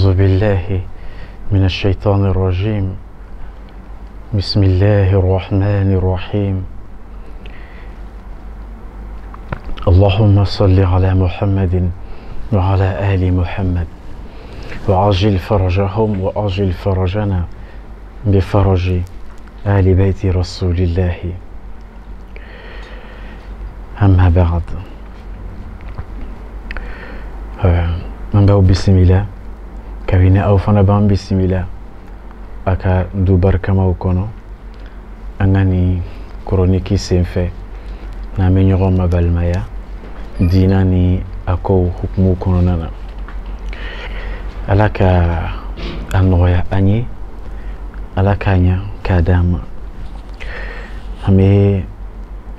أعوذ بالله من الشيطان الرجيم. بسم الله الرحمن الرحيم. اللهم صل على محمد وعلى آل محمد وعجل فرجهم وعجل فرجنا بفرج آل بيت رسول الله. أما بعد، بسم الله kabine aw fana ban bisimila aka du barkamaw kono angani chronique senfɛ na me ɲɔgɔn mabalimaya dina ni akow hukumu kɔnɔna na. Ala ka a nɔgɔya an ye, ala k'a ɲa k'a d'an ma. An bɛ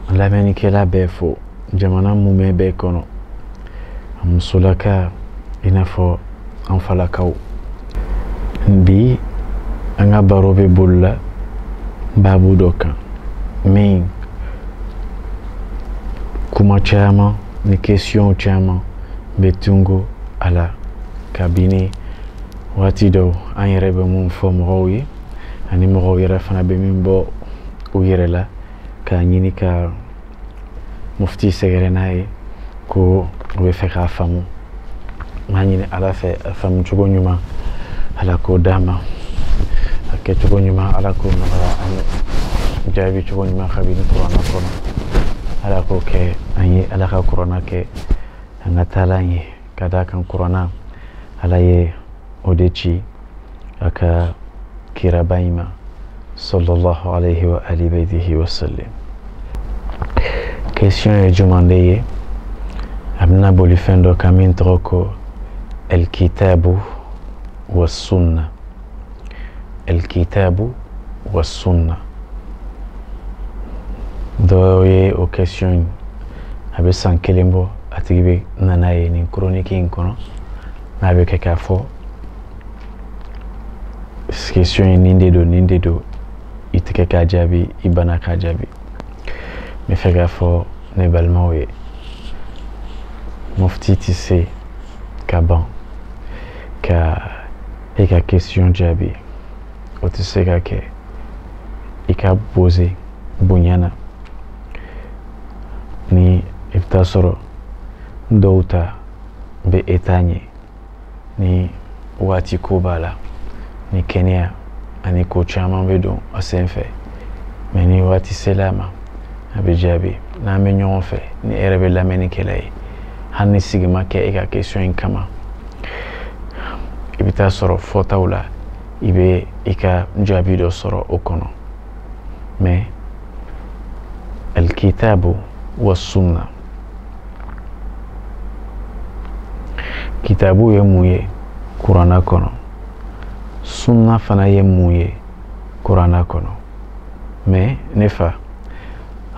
lamɛnnikɛla bɛɛ fo jamana mumɛ bɛɛ kɔnɔ, a musolaka i n'a fɔ an falakaw. Bi an ka baro bɛ bolila baabu dɔ kan min kuma caman ni question caman bɛ tungo a la kabini waati dɔw an yɛrɛ bɛ mun fɔ mɔgɔw ye ani mɔgɔw yɛrɛ fana bɛ min bɔ u yɛrɛ la k'a ɲini ka mufti sɛgɛrɛ n'a ye ko u bɛ fɛ k'a faamu. M'a ɲini ala fɛ a faamu cogo ɲuman ala k'o d'an ma, a kɛ cogo ɲuman ala k'o nɔgɔya an ye, jaabi cogo ɲuman kabini kuranna kɔnɔ ala k'o kɛ an ye, ala ka kuranna kɛ an ka taalan ye, ka d'a kan kuranna ala ye o de ci a ka kiraba in ma sallallahu alayhi wa ali baytihi wa sallam. Question ye juman de ye? A bɛna boli fɛn dɔ kan min tɔgɔ ko الكتاب والسنة. الكتاب والسنة dɔ ye o question a bɛ san kelen bɔ a tigi bɛ nana ye nin chronique in kɔnɔ n'a bɛ kɛ k'a fɔ question in nin de don i tɛ kɛ k'a jaabi i bana k'a jaabi. N bɛ fɛ k'a fɔ ne balimaw ye mufti tɛ se ka ban ka e ka question jaabi, o tɛ se ka kɛ i ka poser bonya na ni i bɛ taa sɔrɔ dɔw ta bɛ e ta ɲɛ ni waati ko b'a la, ni kɛnɛya ani ko caman bɛ don a sen fɛ, mɛ ni waati sela a ma a bɛ jaabi. N'an bɛ ɲɔgɔn fɛ ni e yɛrɛ bɛ lamɛnnikɛla ye hali ni sigi ma kɛ e ka question in kama, i bɛ taa sɔrɔ fɔtaw la i bɛ i ka jaabi dɔ sɔrɔ o kɔnɔ. Mais alkitabu wa sunna, kitabu ye mun ye kuranna kɔnɔ, sunna fana ye mun ye kuranna kɔnɔ. Mais ne fa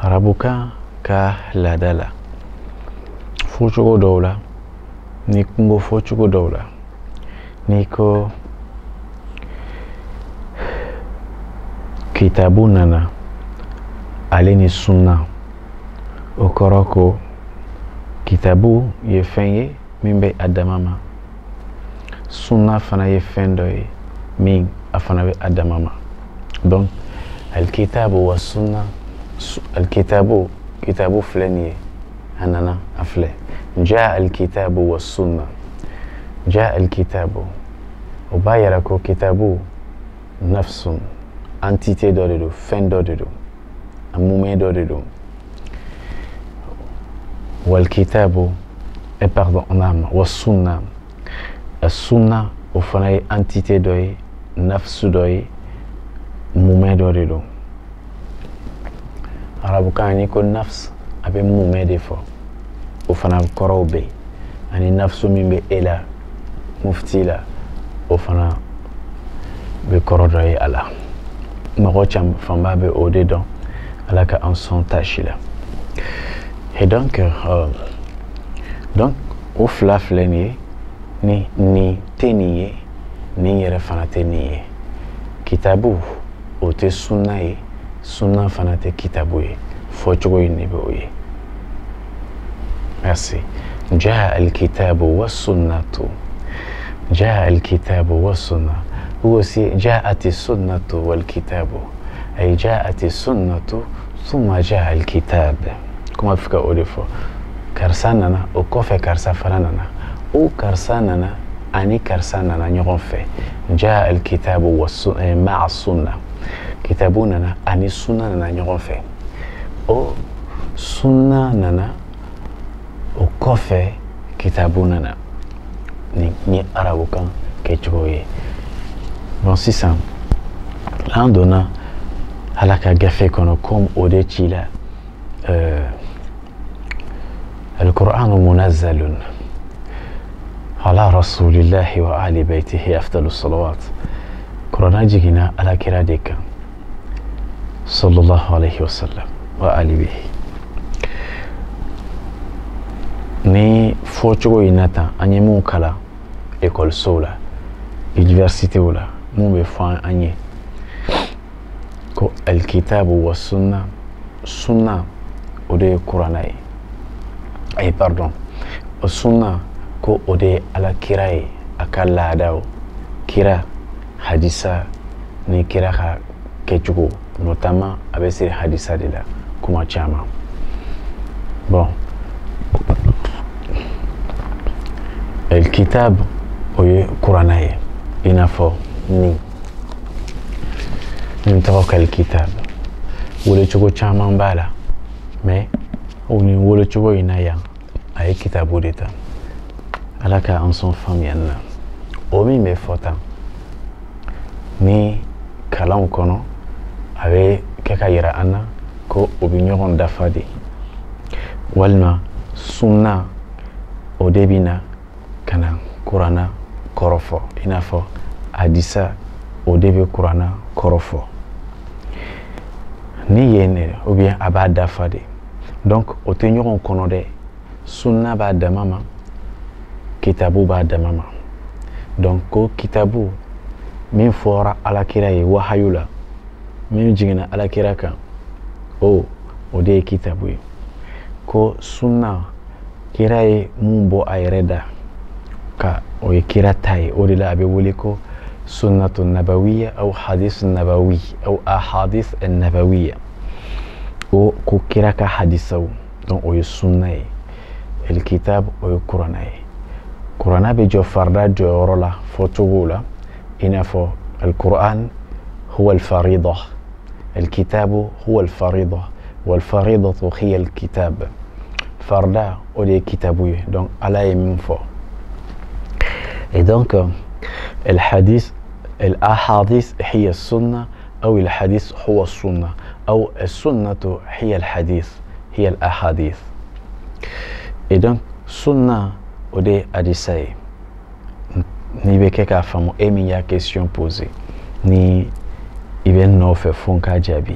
arabukan ka laada la fɔcogo dɔw la ni kungo fɔcogo dɔw la n'i ko kitabu nana ale ni sunna, o kɔrɔ ko kitabu ye fɛn ye min bɛ a dama ma, sunna fana ye fɛn dɔ ye min a fana bɛ a dama ma. Donc alkitabu wa sunna, alkitabu kitabu filɛ nin ye a nana a filɛ jaa alkitabu wa sunna. جاء الكتاب o b'a yira ko kitabu nafsun entité dɔ de don, fɛn dɔ de don, a mumɛ dɔ de don. wal kitabu pardon naam wa sunna, a sunna o fana ye entité dɔ ye, nafsu dɔ ye, mumɛ dɔ de don. arabukan ni ko nafs a bɛ mumɛ de fɔ, o fana kɔrɔw bɛ yen, ani nafsu min bɛ e la mufti la o fana bɛ kɔrɔ dɔ ye a la. Mɔgɔ caman fanba bɛ o de dɔn, ala ka an sɔn tasi la. Et donc o fila filɛ nin ye ni nin tɛ nin ye nin yɛrɛ fana tɛ nin ye. Kitabu o tɛ sunna ye, sunna fana tɛ kitabu ye, fɔcogo in de bɛ o ye. Merci. جاء الكتاب والسنة جاء الكتاب والسنة هو جاءت السنة والكتاب أي جاءت السنة ثم جاء الكتاب كما فيك أوليفو كرساننا أو كوفي كرسا فراننا أو كرساننا أني كرساننا نيغنفي جاء الكتاب مع السنة كتابوننا أني سنة نيغنفي أو سنة ننا أو كوفي كتابوننا ni arabu kan kɛcogo ye bon sisan an donna ala ka gafe kɔnɔ comme o de ci la القرآن منزل على رسول الله وآل بيته أفضل الصلوات قرآن جينا على كرادك صلى الله عليه وسلم وآل به ni fɔcogo in na tan an ye mun kalan ekɔlisow la universitéw la mun bɛ fɔ an ye ko alkitabu wa sunna sunna o de ye kuranna ye ayi pardon o sunna ko o de ye alakira ye a ka laadaw kira hadisa ni kira ka kɛcogo notamment a bɛ siri hadisa de la kuma caman bon الكتاب هو قرآني ينفو ني تروك الكتاب ولا تشوكو تشامان بالا مي وني ولا تشوكو ينايا اي كتاب وديتا alaka en son famille na omi me fota ni kalan kono abe keka yira ana ko obi ɲɔgɔn dafa de walima sunna o de bina kana kuranna kɔrɔfɔ i n'a fɔ hadisa o de bɛ kuranna kɔrɔfɔ ni yen ou bien a b'a dafa de donc o tɛ ɲɔgɔn kɔnɔ dɛ sunna b'a dama ma kitabu b'a dama ma donc ko kitabu min fɔra alakira ye wahayu la min jiginna alakira kan o de ye kitabu ye ko sunna kira ye mun bɔ a yɛrɛ da ka o ye kira ta ye o de la a bɛ wele ko sunnatu nabawiya aw hadith nabawi aw ahadith nabawiya o ko kira ka hadisaw donc o ye sunna ye el kitab o ye kuranna ye kuranna bɛ jɔ farida jɔyɔrɔ la fɔcogo la i n'a fɔ القرآن هو الفريضة الكتاب هو الفريضة والفريضة هي الكتاب فردا او دي كتابوي donc على يمين فو et donc الحديث الأحاديث هي السنة أو الحديث هو السنة أو السنة هي الحديث هي الأحاديث et donc sunna o de hadisai ni bɛ kɛ k'a faamu e min y'a question posée ni i bɛ nɔfɛ fo n k'a jaabi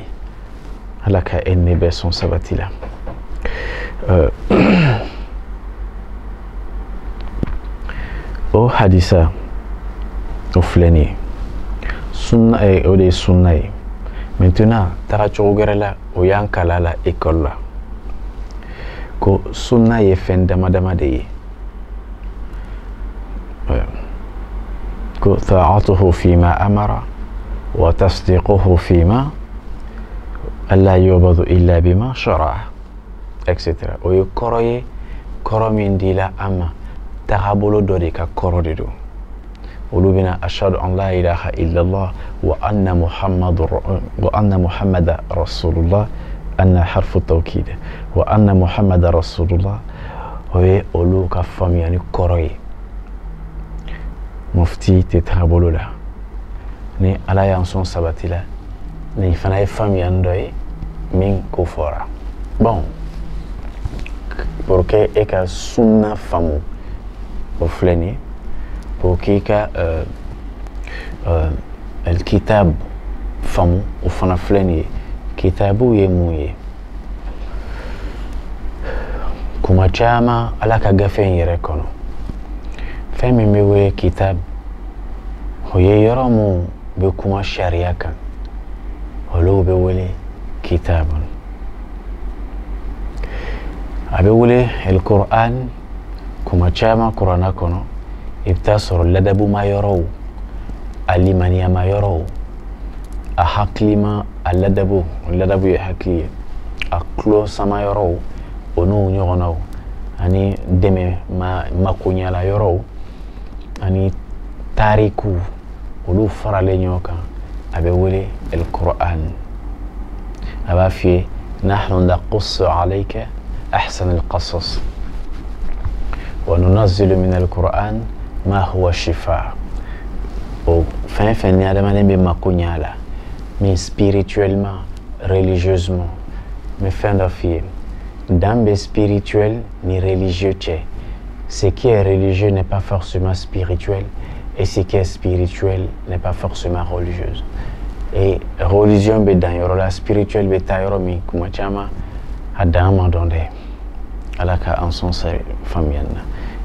ala ka e ne bɛ sɔn sabati la o hadisa o filɛ nin ye sunna o de ye sunna ye maintenant taga cogo gɛrɛ la o y'an kala la école la ko sunna ye fɛn dama dama de ye طاعته فيما أمر وتصديقه فيما ألا يعبد إلا بما شرع etc. ويكروي كرو من ديلا أما تقبلوا دوريكا كرو ديدو ولوبنا أشهد أن لا إله إلا الله وأن محمد رسول الله أن حرف التوكيد وأن محمد رسول الله ويقولوا كفام يعني كروي mufti te tabolo la ni ala y'an sɔn sabati la ni fana ye faamuya dɔ ye min ko fɔra bon pour que e ka sunna faamu o filɛ nin ye pour que i ka alkitab faamu o fana filɛ nin ye kitabu ye mun ye kuma caman ala ka gafe in yɛrɛ kɔnɔ fɛn min bɛ wele kitab o ye yɔrɔ mun bɛ kuma sariya kan olu bɛ wele kitabun a bɛ wele alquran kuma caman kuranna kɔnɔ i bɛ taa sɔrɔ ladabuma yɔrɔw a limaniyama yɔrɔw a hakilima a ladabu ye hakili ye a tulo sama yɔrɔw o n'u ɲɔgɔnnaw ani dɛmɛ makoɲala yɔrɔw ani tariku olu faralen ɲɔgɔn kan a bɛ wele al-Qur'an a b'a f'i ye nahnu naqussu alayka ahsana al-qasas wa nunazzilu min al-Qur'an ma huwa shifa o fɛn fɛn ni adamaden bɛ makoɲa la mais spirituellement religieusement mais fɛn dɔ f'i ye dan bɛ spirituel ni religieux cɛ ce qui est religieux n'est pas forcément spirituel et ce qui est spirituel n'est pas forcément religieuse. Et religion be dan yɔrɔ la spirituel be taa yɔrɔ min kuma caman a dan ma dɔn dɛ ala ka an sɔn faamuya na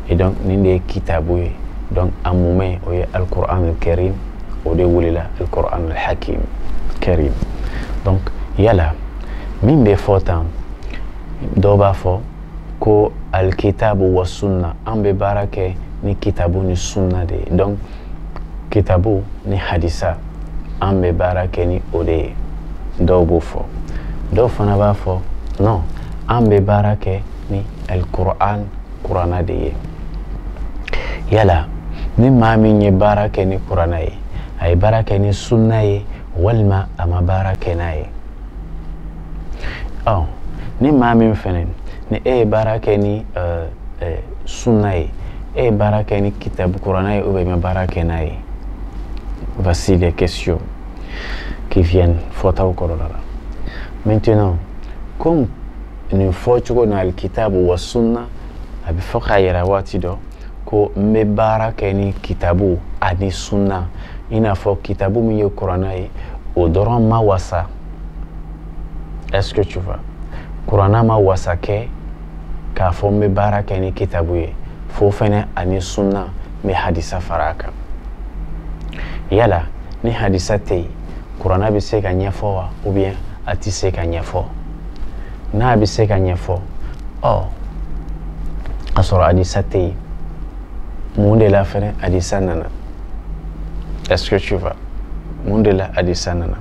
et donc nin de ye kitabu ye donc a mumɛ o ye al-Qur'an al-Karim o de welela al-Qur'an al-Hakim Karim donc yala min bɛ fɔ tan dɔw b'a fɔ ko al-kitabu wa sunna an bɛ baara kɛ ni kitabu ni sunna de ye donc kitabu ni hadisa an bɛ baara kɛ ni o de ye dɔw b'o fɔ dɔw fana b'a fɔ non an bɛ baara kɛ ni al-Qur'an kuranna de ye yala ni maa min ye baara kɛ ni kuranna ye a ye baara kɛ ni sunna ye walima a ma baara kɛ n'a ye ni maa min fɛnɛ ni e ye baara kɛ ni sunna ye e ye baara kɛ ni kitabu kuranna ye ou bien i ma baara kɛ n'a ye voici les questions qui viennent fɔtaw kɔrɔ la maintenant comme nin fɔcogo na al-kitabu wa sunna a bɛ fɔ k'a yira waati dɔ ko n bɛ baara kɛ ni kitabu ani sunna i n'a fɔ kitabu min ye kuranna ye o dɔrɔn ma wasa est-ce que tu vois kuranna ma wasa kɛ k'a fɔ n bɛ baara kɛ ni kitabu ye fo fɛnɛ ani sunna n bɛ hadisa fara a kan yala ni hadisa tɛ yen kuranna bɛ se ka ɲɛfɔ wa ou bien a tɛ se ka ɲɛfɔ n'a bɛ se ka ɲɛfɔ a sɔrɔ hadisa tɛ yen mun de la fɛnɛ hadisa nana est-ce que tu vois mun de la hadisa nana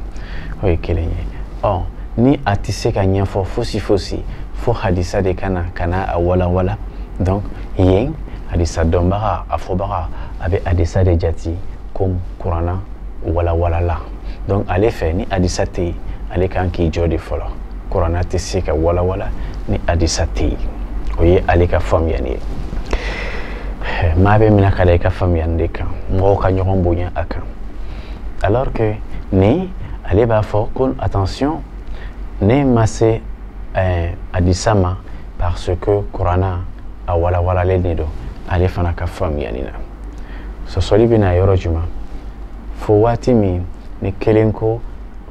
o ye kelen ye ni a tɛ se ka ɲɛfɔ fosi fo hadisa de kana a walawala donc yen hadisa dɔnbaga a fɔbaga a bɛ hadisa de jati comme kuranna walawala la donc ale fɛ ni hadisa tɛ yen ale kan k'i jɔ de fɔlɔ kuranna tɛ se ka walawala ni hadisa tɛ yen o ye ale ka faamuyali ye maa bɛ minɛ ka da i ka faamuyali de kan mɔgɔw ka ɲɔgɔn bonya a kan alors que ni ale b'a fɔ ko attention ne ma se hadisa ma parce que kuranna a walawalalen de don ale fana ka faamuyali na sɔsɔli bɛ na yɔrɔ jumɛn fo waati min ni kelen ko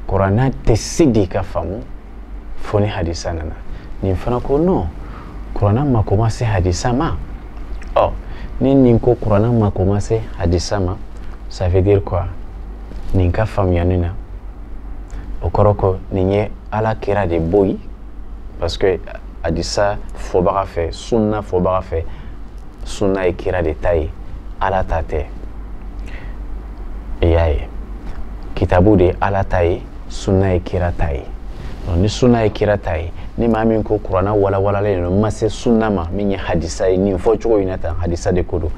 kuranna tɛ se de ka faamu fo ni hadisa nana nin fana ko non kuranna ma commencé hadisa ma ni nin ko kuranna ma commencé hadisa ma ça veut dire quoi nin ka faamuyali na o kɔrɔ ko nin ye ala kira de boyi parce que hadisa fɔbaga fɛ sunna fɔbaga fɛ sunna ye kira de ta ye ala ta tɛ i y'a ye kitabu de ye ala ta ye sunna ye kira ta ye ni sunna ye kira ta ye ni maa min ko kuranna walawalalen don ma se sunna ma min ye hadisa ye nin fɔcogo in na tan hadisa de ko don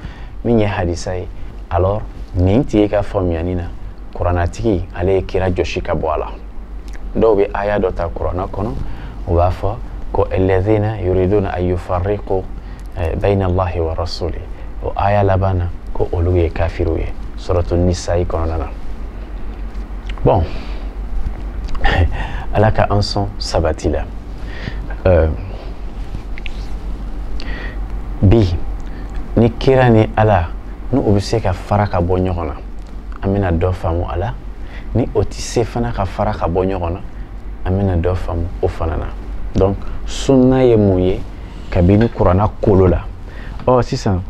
min ye hadisa ye alors nin tɛ e ka faamuyali na kurannatigi ale ye kira jɔsi ka bɔ a la dɔw bɛ aya dɔ ta kuranna kɔnɔ u b'a fɔ ko alladhina yuriduna an yufarriqu bayna Allahi wa rasuli o aya laban na ko olu ye kafiru ye suratu nisa'i kɔnɔna na bon ala ka an sɔn sabati la bi ni kira ni ala ni o bɛ se ka fara ka bɔ ɲɔgɔn na an bɛna dɔ faamu a la ni o tɛ se fana ka fara ka bɔ ɲɔgɔn na an bɛna dɔ faamu o fana na donc sunna ye mun ye kabini kuranna kolo la sisan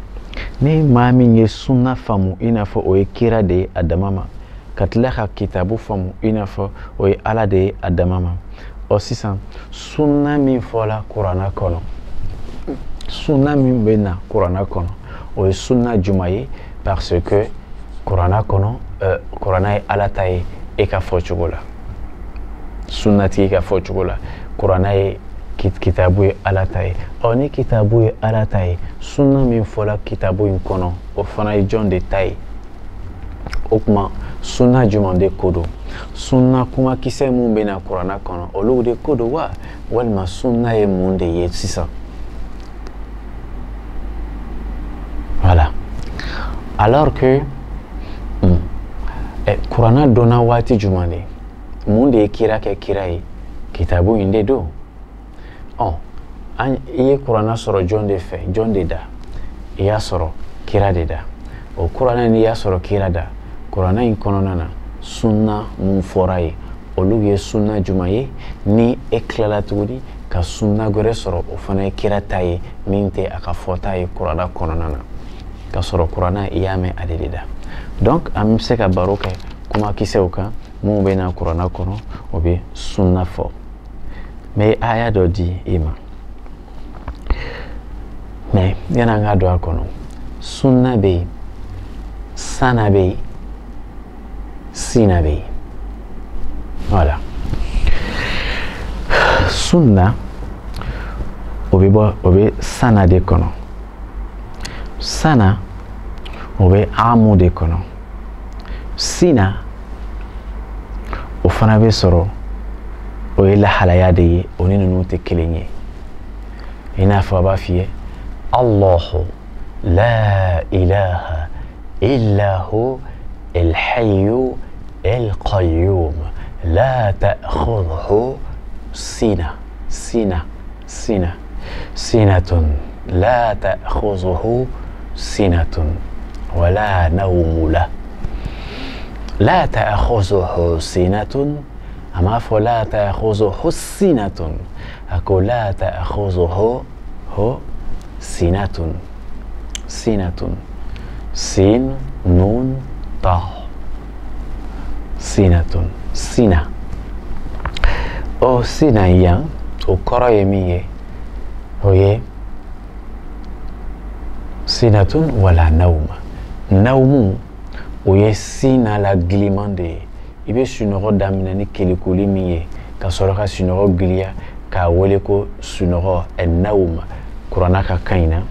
ni maa min ye sunna faamu i n'a fɔ o ye kira de ye a dama ma ka tila ka kitabu faamu i n'a fɔ o ye ala de ye a dama ma sisan sunna min fɔla kuranna kɔnɔ sunna min bɛ na kuranna kɔnɔ o ye sunna juma ye parce que kuranna kɔnɔ kuranna ye ala ta ye e ka fɔcogo la sunnatigi ka fɔcogo la kuranna ye kitabu ye ala ta ye ni kitabu ye ala ta ye sunna min fɔla kitabu in kɔnɔ o fana ye jɔn de ta ye o tuma sunna juman de ko don sunna kumakisɛ mun bɛna kuranna kɔnɔ olu de ko don wa walima sunna ye mun de ye sisan voilà alors que kuranna donna waati juman de mun de ye kira kɛ kira ye kitabu in de don i ye kuranna sɔrɔ jɔn de fɛ jɔn de da i y'a sɔrɔ kira de da o kuranna n'i y'a sɔrɔ kira da kuranna in kɔnɔna na sunna mun fɔra ye olu ye sunna juman ye ni e tilala tuguni ka sunna wɛrɛ sɔrɔ o fana ye kira ta ye min tɛ a ka fɔta ye kuranna kɔnɔna na ka sɔrɔ kuranna i y'a mɛn ale de da donc an bɛ se ka baro kɛ kumakisɛw kan mun bɛ na kuranna kɔnɔ o bɛ sunna fɔ mais aya dɔ di i ma mais yan'an ka don a kɔnɔ sunna bɛ yen sana bɛ yen sina bɛ yen voilà sunna o bɛ sana de kɔnɔ sana o bɛ amu de kɔnɔ sina o fana bɛ sɔrɔ o ye lahalaya de ye o ni ninnu tɛ kelen ye i n'a fɔ a b'a f'i ye allahu la ilaha illa hu الحي القيوم لا تأخذه سنة لا تأخذه سنة ولا نوم له لا تأخذه سنة أما فلا تأخذه سنة أقول لا تأخذه سنة سين نون sinatun sina o sina yan o kɔrɔ ye min ye o ye sinatun wala nawma nawmu o ye sina la giliman de ye i bɛ sunɔgɔ daminɛ ni kelikuli min ye ka sɔrɔ ka sunɔgɔ giliya k'a wele ko sunɔgɔ nawma kuranna ka kan in na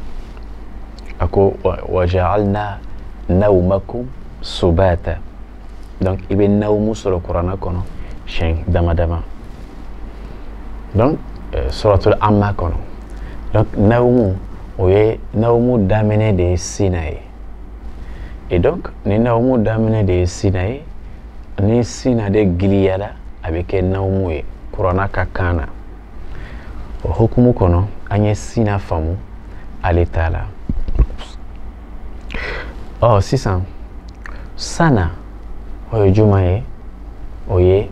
a ko wa ja'alna nawmakum subata donc i bɛ nawmu sɔrɔ kuranna kɔnɔ siɲɛ dama dama donc suratul amma kɔnɔ donc nawmu o ye nawmu daminɛ de ye sina ye et donc ni nawmu daminɛ de ye sina ye ni sina de giliyala a bɛ kɛ nawmu ye kuranna ka kan na o hukumu kɔnɔ an ye sina faamu ale t'a la sisan sana o ye juma ye o ye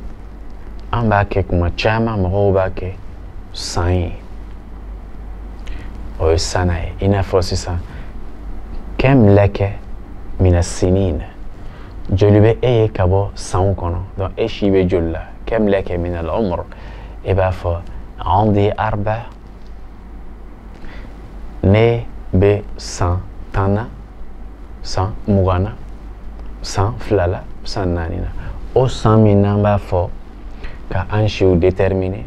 an b'a kɛ kuma caman mɔgɔw b'a kɛ san ye o ye sana ye i n'a fɔ sisan kam laka mina sinin joli bɛ e ye ka bɔ sanw kɔnɔ donc e si bɛ joli la kam laka mina al-umr e b'a fɔ andi arba ne bɛ san tan na san mugan na san fila la san naani na o san min n'an b'a fɔ ka an siw déterminer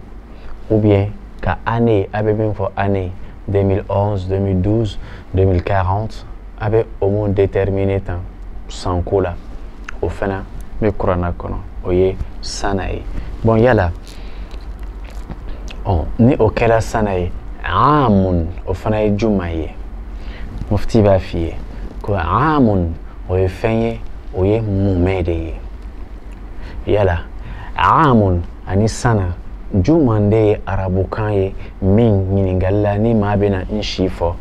ou bien ka année a bɛ min fɔ année 2011 2012 2040 a bɛ o mun déterminer tan sanko la o fana bɛ kuranna kɔnɔ o ye sana ye bon yala ni o kɛra sana ye amun o fana ye juma ye mufti b'a f'i ye ko amun o ye fɛn ye o ye mumɛ de ye yala amun ani sana juman de ye arabukan ye min ɲininkali la ni maa bɛna n si fɔ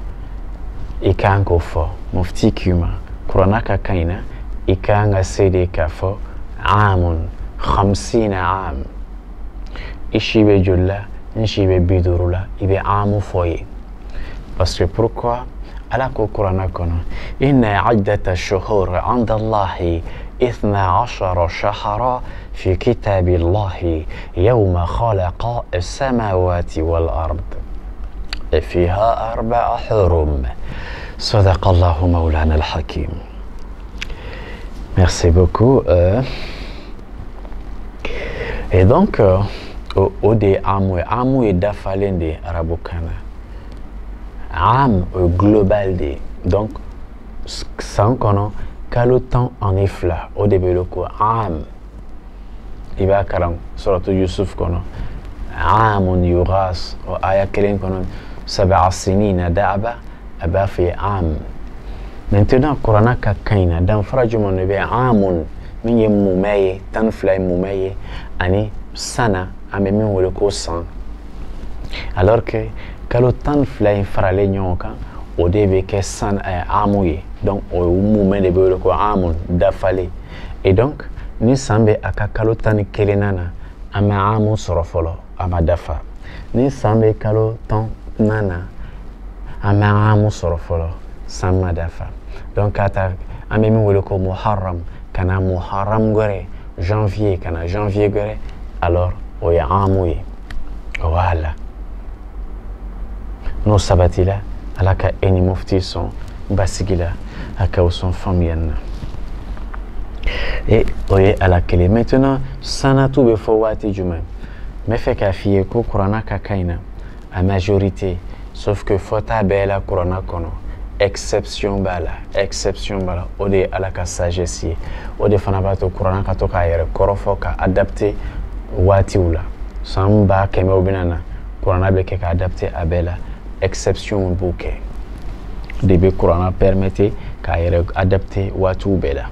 i kan k'o fɔ mufti k'i ma kuranna ka kan in na i kan ka se de k'a fɔ amun 50 am i si bɛ joli la n si bɛ 50 la i bɛ amu fɔ ye parce que pourquoi ala ko kuranna kɔnɔ inna iddata shuhur inda allahi 12 shahra في كتاب الله يوم خلق السماوات والأرض فيها 4 حرم Sadaqallahu Mawlana al-Hakim. Merci beaucoup. Et donc, au de amu et dafalen de arabokana. Am global de. Donc, sans qu'on ait le temps en effla, au début le quoi. Am. Il va karam, surtout Yusuf kono. Amun yuras, ou aya kelen kono. Sab'a sinina da'aba, aba fi am. Maintenant, Corona Kakaina, dans Frajumon, il y a Amun, Mini Moumaye, Tanfly Moumaye, Ani Sana, Amemi ou le Kosan. Alors que, quand le Tanfly Frale Nyonka, au début, que San est Amouye, donc au Moumé de Bolo, Amun, Dafale. Et donc, ni Sambe à Kakalotan Kelenana, Ama Amun Sorofolo, Ama Dafa. Ni Sambe Kalotan Nana, Ama Amun Sorofolo. Sama dafa. Donc, kata amemi wole ko Muharram, kana Muharram gore, janvier, kana janvier gore, alors, oya amouye. Voilà. Nos sabatila, alaka eni mufti son, basigila, aka son famille. Et, oye, alakele. Maintenant, sana tout be fawati jume. Me fait ka fiye ko Corona kakaina, a majorité, sauf que fota bela Corona kono. Exception bala, o de ala ka sagesse, o de fana b'a to Corona ka to k'a yɛrɛ kɔrɔfɔ ka adapter waatiw la. San ba kɛmɛ o bɛna na Corona bɛ kɛ ka adapter a bɛɛ la, exception b'o kɛ. De bɛ Corona permettre k'a yɛrɛ adapter waatiw bɛɛ la.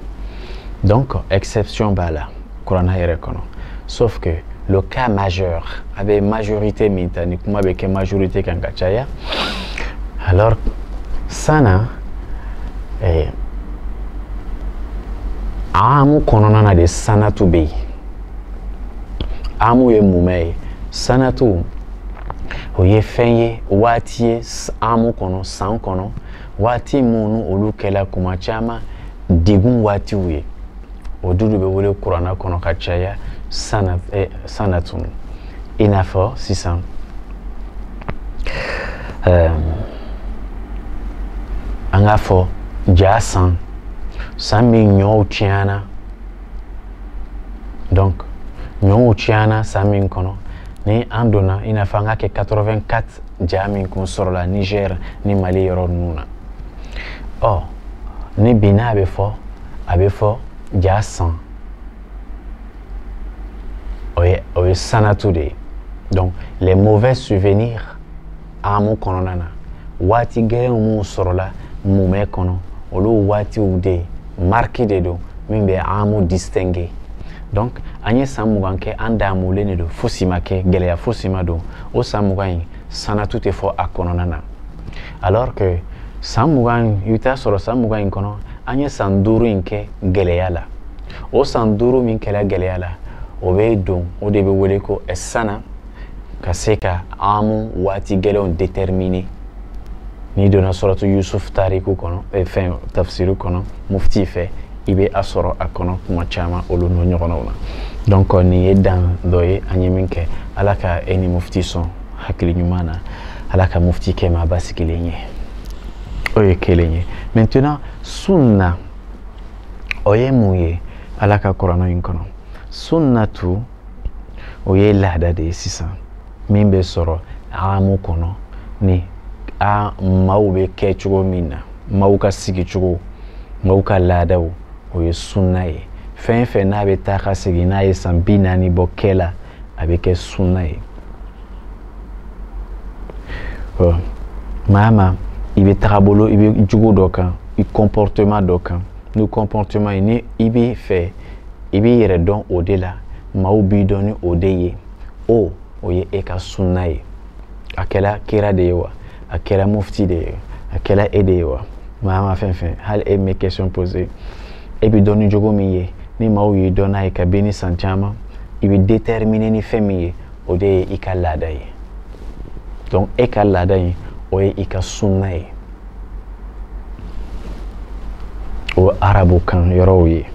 Donc exception b'a la Corona yɛrɛ kɔnɔ, sauf que le cas majeur avec majorité min ta ni kuma bɛ kɛ majorité kan ka caya, alors sana amu kɔnɔna na de sanatu bɛ yen, amu ye mumɛ ye, sanatu o ye fɛn ye waati ye amu kɔnɔ san kɔnɔ waati minnu olu kɛla kuma caman degun waatiw ye, o du de bɛ wele Corona kɔnɔ ka caya sanatu i n'a fɔ sisan an k'a fɔ ja san min ɲɔw tiɲɛna, donc ɲɔw tiɲɛna san min kɔnɔ ni an donna i n'a fɔ an k'a kɛ 84 ja min kun sɔrɔla Niger ni Mali yɔrɔ ninnu na. Ɔ ni bi n'a bɛ fɔ ja san, o ye sanatu de ye. Donc les mauvais souvenirs amu kɔnɔna na waati gɛlɛnw mun sɔrɔla mumɛ kɔnɔ olu waatiw de marqué de don min bɛ amu distinguer. Donc an ye san 20 kɛ an damulen de don, fosi ma kɛ, gɛlɛya fosi ma don o san 20 in sanatu tɛ fɔ a kɔnɔna na. Alors que san 20 i bɛ taa sɔrɔ san 20 in kɔnɔ an ye san 5 in kɛ gɛlɛya la. O san 5 min kɛla gɛlɛya la o bɛ don, o de bɛ wele ko sana ka se ka amu waati gɛlɛnw déterminer. Ni donna suratu Yusuf tariku kono, fɛn tafsiru kono, mufti fɛ i bɛ a sɔrɔ a kɔnɔ kuma caman olu n'o ɲɔgɔnnaw na. Donc nin ye dan dɔ ye an ye min kɛ, ala ka e ni mufti sɔn hakili ɲuman na, ala ka mufti kɛ maa basigilen ye. O ye kelen ye. Maintenant sunna o ye mun ye ala ka Corona in kɔnɔ? Sunnatu o ye laada de ye sisan min bɛ sɔrɔ amu kɔnɔ ni maaw bɛ kɛ cogo min na, maaw ka sigi cogo, maaw ka laadaw, o ye sunna ye. Fɛn fɛn n'a bɛ taa ka segin n'a ye san 40 bɔ kɛ la, a bɛ kɛ sunna ye. Maa i bɛ tagabolo, i bɛ jogo dɔ kan, i comportement dɔ kan, ni comportement ni i bɛ fɛ i bɛ yɛrɛ dɔn o de la, maaw b'i dɔn ni o de ye, o ye e ka sunna ye. A kɛla kira de ye wa, a kɛra mufti de ye, a kɛra e de ye wa, maa fɛn fɛn hali e bɛ question poser, e bɛ dɔn ni jogo min ye, ni maaw y'i dɔn n'a ye ka bɛn ni san caman, i bɛ déterminer ni fɛn min ye, o de ye i ka laada ye. Donc e ka laada in o ye i ka sunna ye. O arabu kan yɔrɔw ye,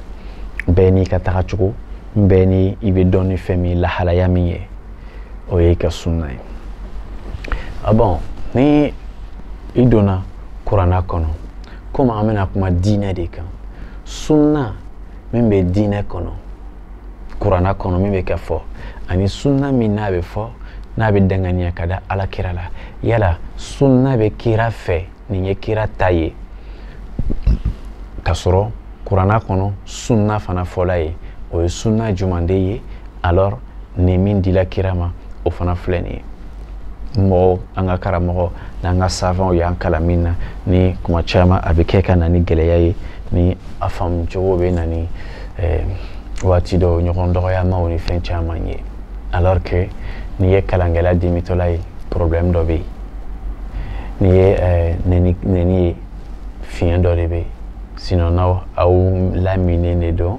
bɛɛ n'i ka tagacogo, bɛɛ ni i bɛ dɔn ni fɛn min lahalaya min ye, o ye i ka sunna ye. Ah bon, ni i donna kuranna kɔnɔ komi an bɛna kuma diinɛ de kan sunna min bɛ diinɛ kɔnɔ kuranna kɔnɔ min bɛ kɛ fɔ ani sunna min n'a bɛ fɔ n'a bɛ danganiya ka da alakira la yala sunna bɛ kira fɛ nin ye kira ta ye ka sɔrɔ kuranna kɔnɔ sunna fana fɔla ye o ye sunna juman de ye alors nin min dila kira ma o fana filɛ nin ye mɔgɔ an ka karamɔgɔ n'an ka savants y'an kalan min na ni kuma caman a bɛ kɛ ka na ni gɛlɛya ye ni a faamu cogo bɛ na ni waati dɔw ɲɔgɔn dɔgɔyamaw ni fɛn caman ye alors que n'i ye kalankɛla dimitɔla ye problème dɔ bɛ yen n'i ye nɛni ye fiɲɛ dɔ de bɛ yen sinon n'aw laminen de don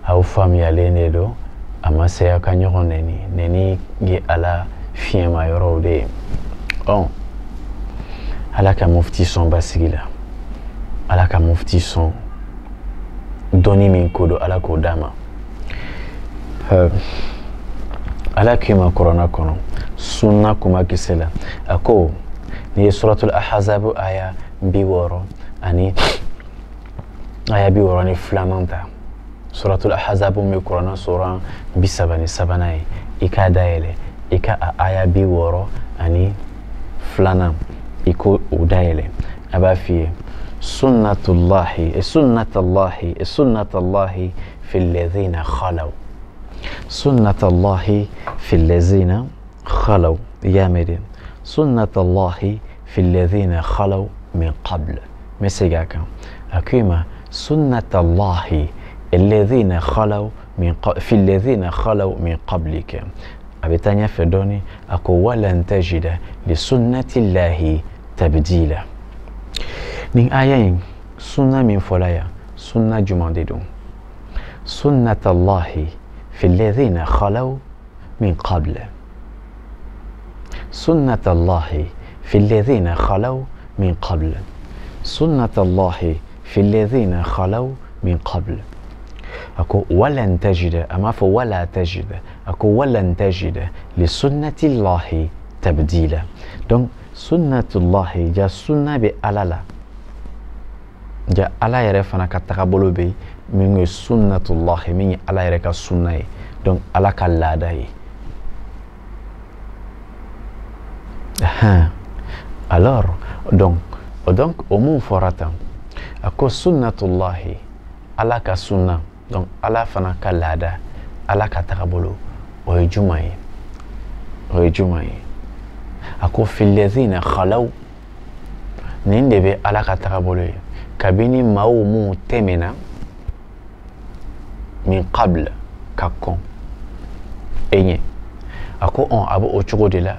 aw faamuyalen de don a ma se aw ka ɲɔgɔn nɛni ye ala fiɲɛma yɔrɔw de ye ala ka mufti sɔn basigi la ala ka mufti sɔn dɔnni min ko don ala k'o d'a ma ala k'i ma kuranna kɔnɔ sunna kuma kisɛ la a ko n'i ye suratul ahzab aya 60 ani aya 62 ta suratul ahzab min kuranna sura 33 ye i k'a dayɛlɛ i ka a aya 60 ani 2 i ko o dayɛlɛ a b'a f'i ye sunnatullahi fi alladhina khalaw sunnatullahi fi alladhina khalaw yamede sunnatullahi fi alladhina khalaw min qabl mesega kan akima sunnatullahi alladhina khalaw min fi alladhina khalaw min qablika abetanya fedoni ako walan tajida li sunnatillahi tabdila nin ayin sunna min folaya sunna jumande don sunnatullahi في الذين خلوا من قبل سنة الله في الذين خلوا من قبل سنة الله في الذين خلوا من قبل أكو ولن تجد أما ولا تجد أكو ولن تجد لسنة الله تبديلا دونك سنة الله جا سنة بألالا جا ألا يرفنا كتقبلو بي min ye sunnatullahi min ye ala yɛrɛ ka sunna ye donc ala ka laada ye alors donc o mun fɔra tan a ko sunnatullahi ala ka sunna donc ala fana ka laada ala ka tagabolo o ye juman ye a ko filladhina khalaw nin de bɛ ala ka tagabolo ye kabini maaw mun tɛmɛna min qabl ka kɔn enye ako abo o cogo de la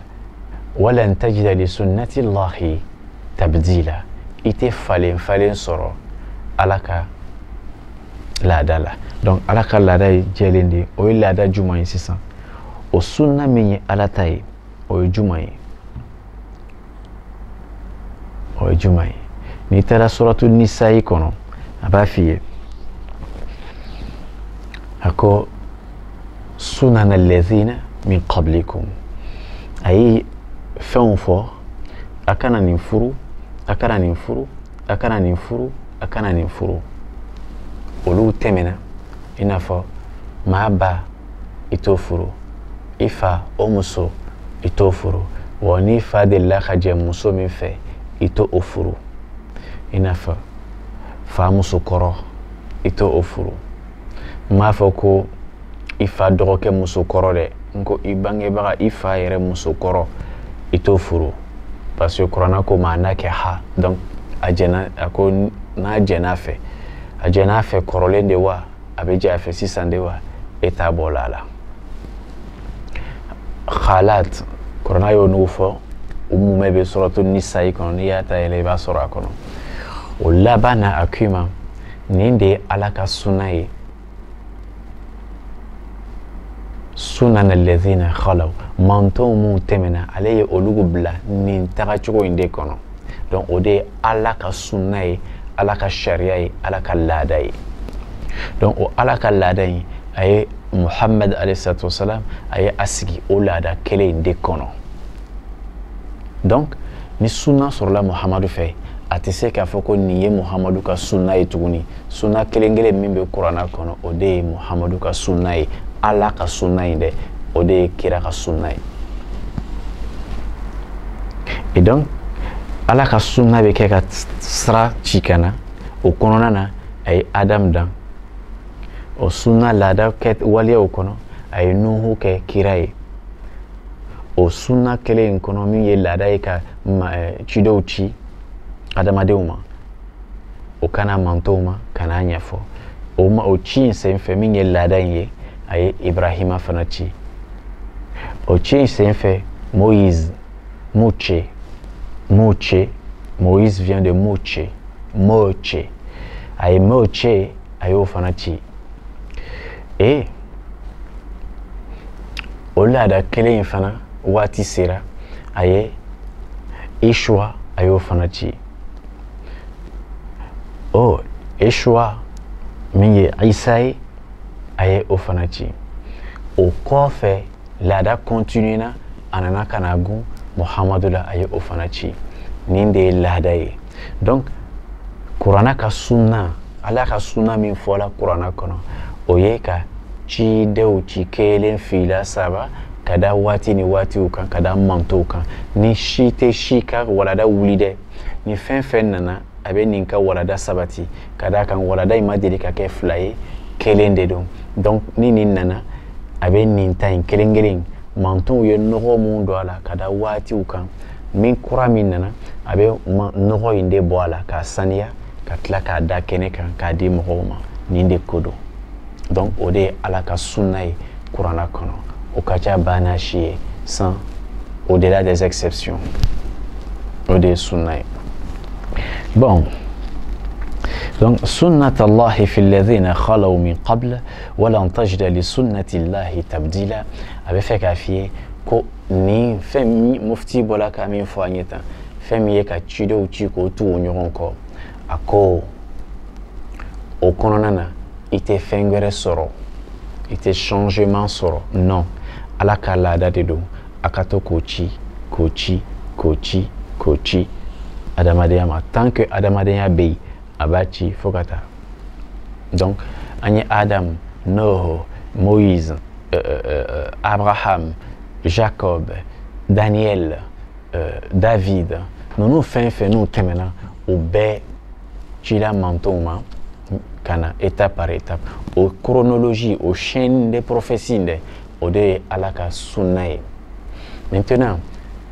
walan tajida li sunnati llahi tabdila ite falen sɔrɔ ala ka laada la donc ala ka laada ye jɛlen de o ye laada juman ye sisan o sunna min ye ala ta ye o ye juman ye n'i taara suratu nisa'i kɔnɔ a b'a f'i ye ako sunan alladhina min qablikum ayi fɛnw fɔ a kana nin furu a kana nin furu a kana nin furu a kana nin furu olu tɛmɛna i n'a fɔ maa ba i t'o furu i fa o muso i t'o furu wa n'i fa delila ka jɛ muso min fɛ i t'o furu i n'a fɔ fa muso kɔrɔ i t'o furu m'a fɔ ko i fa dɔgɔkɛ muso kɔrɔ dɛ nko i bangebaga i fa yɛrɛ muso kɔrɔ i t'o furu parce que kuranna ko maa n'a kɛ ha donc a ko n'a jɛn'a fɛ a jɛn'a fɛ kɔrɔlen de wa a bɛ jɛ a fɛ sisan de wa e t'a bɔ la la khalat kuranna y'o n'o fɔ o mumɛ bɛ suratu nisa'i kɔnɔ n'i y'a ta yɛlɛ i b'a sɔrɔ a kɔnɔ o laban na a k'i ma nin de ye ala ka sunna ye sunan alladhina khalaw mantonw mun tɛmɛna ale ye olu bila nin tagacogo in de kɔnɔ donc o de ye ala ka sunna ye ala ka sariya ye ala ka laada ye donc o ala ka laada in a ye muhammad alayhi salatu wasalam a ye a sigi o laada kelen in de kɔnɔ donc ni sunna sɔrɔla muhamadu fɛ a tɛ se k'a fɔ ko nin ye Muhamadu ka sunna ye tuguni. Sunna kelen-kelen min bɛ kuranna kɔnɔ o de ye Muhamadu ka sunna ye. Ala ka sunna in dɛ o de ye kira ka sunna ye. Et donc Ala ka sunna bɛ kɛ ka sira ci ka na o kɔnɔna na a ye Adam dan. O sunna laada kɛ waleyaw kɔnɔ a ye Nuhu kɛ kira ye. O sunna kelen in kɔnɔ min ye laada ye ka cidenw ci adamadenw ma o kana mantow ma kana ɲɛfɔ o ci in senfɛ min ye laada in ye a ye Ibrahima fana ci. O ci in senfɛ Moïse Moïse vient de Moche a ye Moche a y'o fana ci. Et o laada kelen in fana waati sera a ye Ishwa a y'o fana ci. O Ishwa min ye Isa ye a ye o fana ci. O kɔfɛ laada continuera a nana ka na gun Muhamadu la a ye o fana ci. Nin de ye laada ye. Donc kuranna ka sunna Ala ka sunna min fɔla kuranna kɔnɔ o ye ka cidenw ci kelen fila saba ka da waati ni waatiw kan ka da mantow kan. Ni si tɛ si ka walada wuli dɛ ni fɛn fɛn nana a bɛ nin ka walada sabati ka da kan walada in ma deli ka kɛ fila ye kelen de don. Donc ni nin nana a bɛ nin ta in kelen-kelen mantow ye nɔgɔ mun don a la ka da waatiw kan. Min kura min nana a bɛ nɔgɔ in de bɔ a la k'a saniya ka tila k'a da kɛnɛ kan k'a di mɔgɔw ma. Nin de ko don. Donc o de ye Ala ka sunna ye kuranna kɔnɔ. O ka ca baa n'a si ye sans au-delà des exceptions. O de ye sunna ye. Bon. Donc sunnat Allahi fi alladhina khalaw min qabl wa lan tajida li sunnati Allahi tabdila. A bɛ fɛ k'a f'i ye ko nin fɛn min mufti bɔla ka min fɔ an ye tan fɛn min ye ka cidenw ci k'o tugu ɲɔgɔn kɔ a ko o kɔnɔna na i tɛ fɛn wɛrɛ sɔrɔ i tɛ changement sɔrɔ non Ala ka laada de don a ka to k'o ci adamadenya ma tant que adamadenya bɛ yen a b'a ci fo ka taa. Donc an ye Adam, Noho, Moïse, Abraham, Jacob, Daniel, David ninnu fɛn fɛn n'u tɛmɛna o bɛɛ cila mantow ma ka na étape par étape. O chronologie o chaîne de prophétie dɛ o de ye Ala ka sunna ye. Maintenant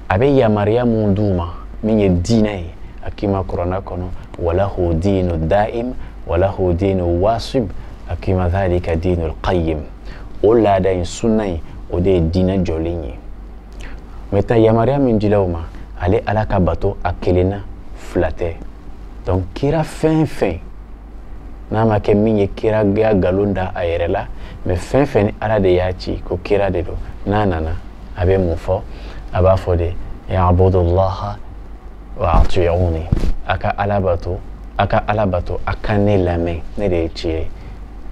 a bɛ yamaruya mun d'u ma min ye diinɛ ye a k'i ma kuranna kɔnɔ walahu diinu daim walahu diinu wasib a k'i ma dhalika diinul qayyim. O laada in sunna in o de ye diinɛ jɔlen ye. Maintenant yamaruya min dila o ma ale Ala ka bato a kelenna fila tɛ. Donc kira fɛn fɛn n'a ma kɛ min ye kira ya nkalon da a yɛrɛ la mais fɛn fɛn ni Ala de y'a ci ko kira de don n'a nana a bɛ mun fɔ a b'a fɔ de ya'budullaha wa ati'uni a ka Ala bato a ka ne lamɛn ne de ye ci ye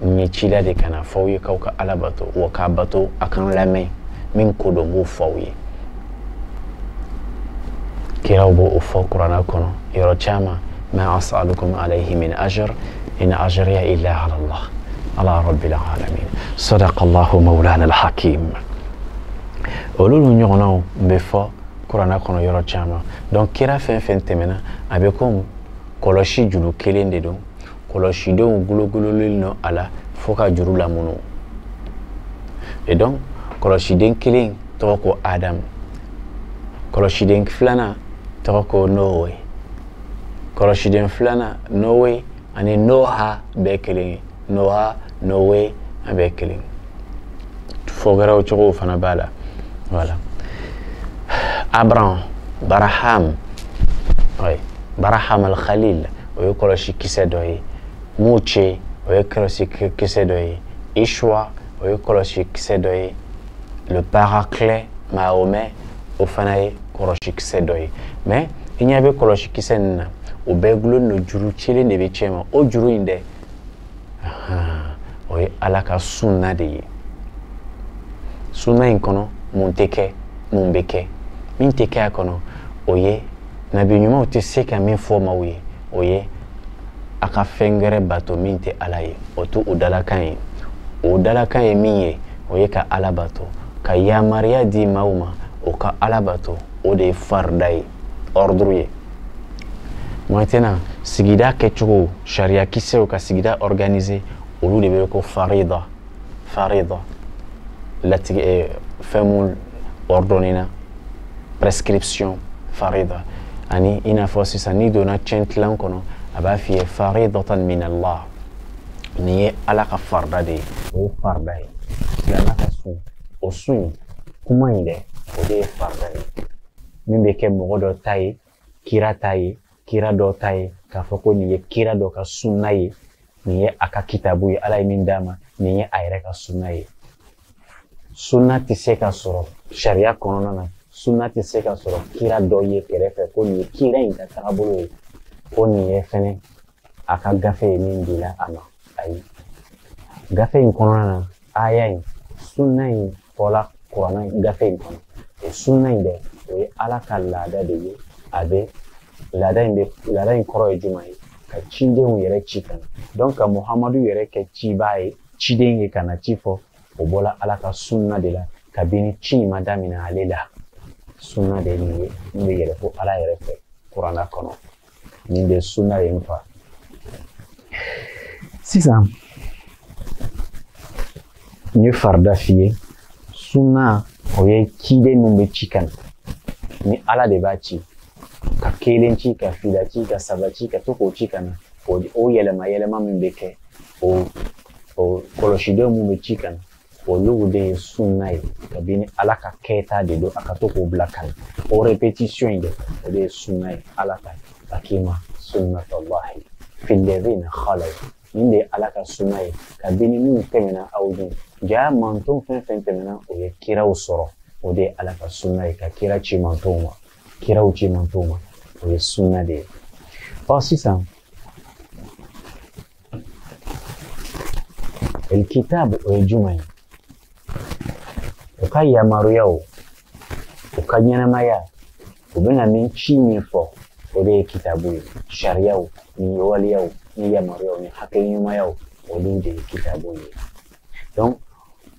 n ye cila de ka na f'aw ye k'aw ka Ala bato wa k'a bato a ka n lamɛn min ko don n b'o f'aw ye. Kiraw b'o fɔ kuranna kɔnɔ yɔrɔ caman ma as'alukum alayhi min ajr in ajriya illa ala Allah ala rabbil alamin sadaqallahu mawlana al-hakim. Olu ɲɔgɔnnaw bɛ fɔ kuranna kɔnɔ yɔrɔ caman. Donc kira fɛn fɛn tɛmɛna a bɛ comme kɔlɔsi juru kelen de don kɔlɔsidenw gulogololen don a la fo ka juru lamunu. Et donc kɔlɔsiden kelen tɔgɔ ko Adam kɔlɔsiden filanan tɔgɔ ko Noe kɔlɔsiden filanan Noe ani Noha bɛɛ kelen ye Noha Noe a bɛɛ kelen fɔkɛra o cogo fana b'a la. Voilà. Abraham Baraham al-Khalil o ye kɔlɔsi kisɛ dɔ ye. Moche o ye kɔlɔsi kisɛ dɔ ye. Ishwa o ye kɔlɔsi kisɛ dɔ ye. Le Paraclet Mahomet o fana ye kɔlɔsi kisɛ dɔ ye. Mais i ɲɛ bɛ kɔlɔsi kisɛ nin na o bɛɛ gulon don juru cilen de bɛ cɛ ma. O juru in dɛ o ye Ala ka sunna de ye. Sunna in kɔnɔ mun tɛ kɛ mun bɛ kɛ min tɛ kɛ a kɔnɔ o ye nabi ɲumanw tɛ se ka min fɔ maaw ye o ye a ka fɛn wɛrɛ bato min tɛ ala ye o to o dalakan ye o dalakan ye min ye o ye ka ala bato ka yamariya di maaw ma o ka ala bato o de ye farida ye ordre ye maintenant sigida kɛcogo sariya kisɛw ka sigida organiser olu de bɛ ko farida latigɛ fɛn mun ordonné na prescription farida ani i n'a fɔ sisan n'i donna cɛntilan kɔnɔ a b'a f'i ye faridatan min Allah nin ye ala ka farida de ye o ye farida ye silamɛ ka sun o sun kuma in dɛ o de ye farida ye min bɛ kɛ mɔgɔ dɔ ta ye kira ta ye kira dɔ ta ye k'a fɔ ko nin ye kira dɔ ka sunna ye nin ye a ka kitabu ye ala ye min d'a ma nin ye a yɛrɛ ka sunna ye sunna tɛ se ka sɔrɔ sariya kɔnɔna na sunna tɛ se ka sɔrɔ kira dɔ ye kɛrɛfɛ ko nin ye kira in ka tagabolo ye ko nin ye fɛnɛ a ka gafe ye min dila a ma ayi gafe in kɔnɔna na aya in sunna in fɔla kuranna gafe in kɔnɔ o sunna in dɛ o ye ala ka laada de ye a bɛ laada in kɔrɔ ye jumɛn ye ka cidenw yɛrɛ ci ka na donc ka muhamadu yɛrɛ kɛ cibaa ye ciden ye ka na ci fɔ o bɔla ala ka sunna de la kabini ci in ma daminɛ ale la sunna de ye nin ye min bɛ yɛrɛ fo ala yɛrɛ fɛ kuranna kɔnɔ nin de sunna ye n fa sisan n ye farida f'i ye sunna o ye ciden min bɛ ci ka na ni ala de b'a ci ka kelen ci ka fila ci ka saba ci ka to k'o ci ka na o yɛlɛma yɛlɛma min bɛ kɛ o kɔlɔsidenw min bɛ ci ka na olu de ye sunna ye kabini ala ka kɛta de don a ka to k'o bila ka na o répétition in dɛ o de ye sunna ye ala ta akima sunnatallahi fil ladhina khalaw nin de ye ala ka sunna ye kabini min tɛmɛna aw dun ja manton fɛn fɛn tɛmɛna o ye kiraw sɔrɔ o de ye ala ka sunna ye ka kira ci mantonw ma kiraw ci mantonw ma o ye sunna de ye sisan el kitab o ye jumɛn ye o ka yamaruyaw o ka ɲɛnamaya o bɛna min ci min fɔ o de ye kitabu ye sariyaw ni waleyaw ni yamaruyaw ni hakɛɲumayaw olu de ye kitabu ye donc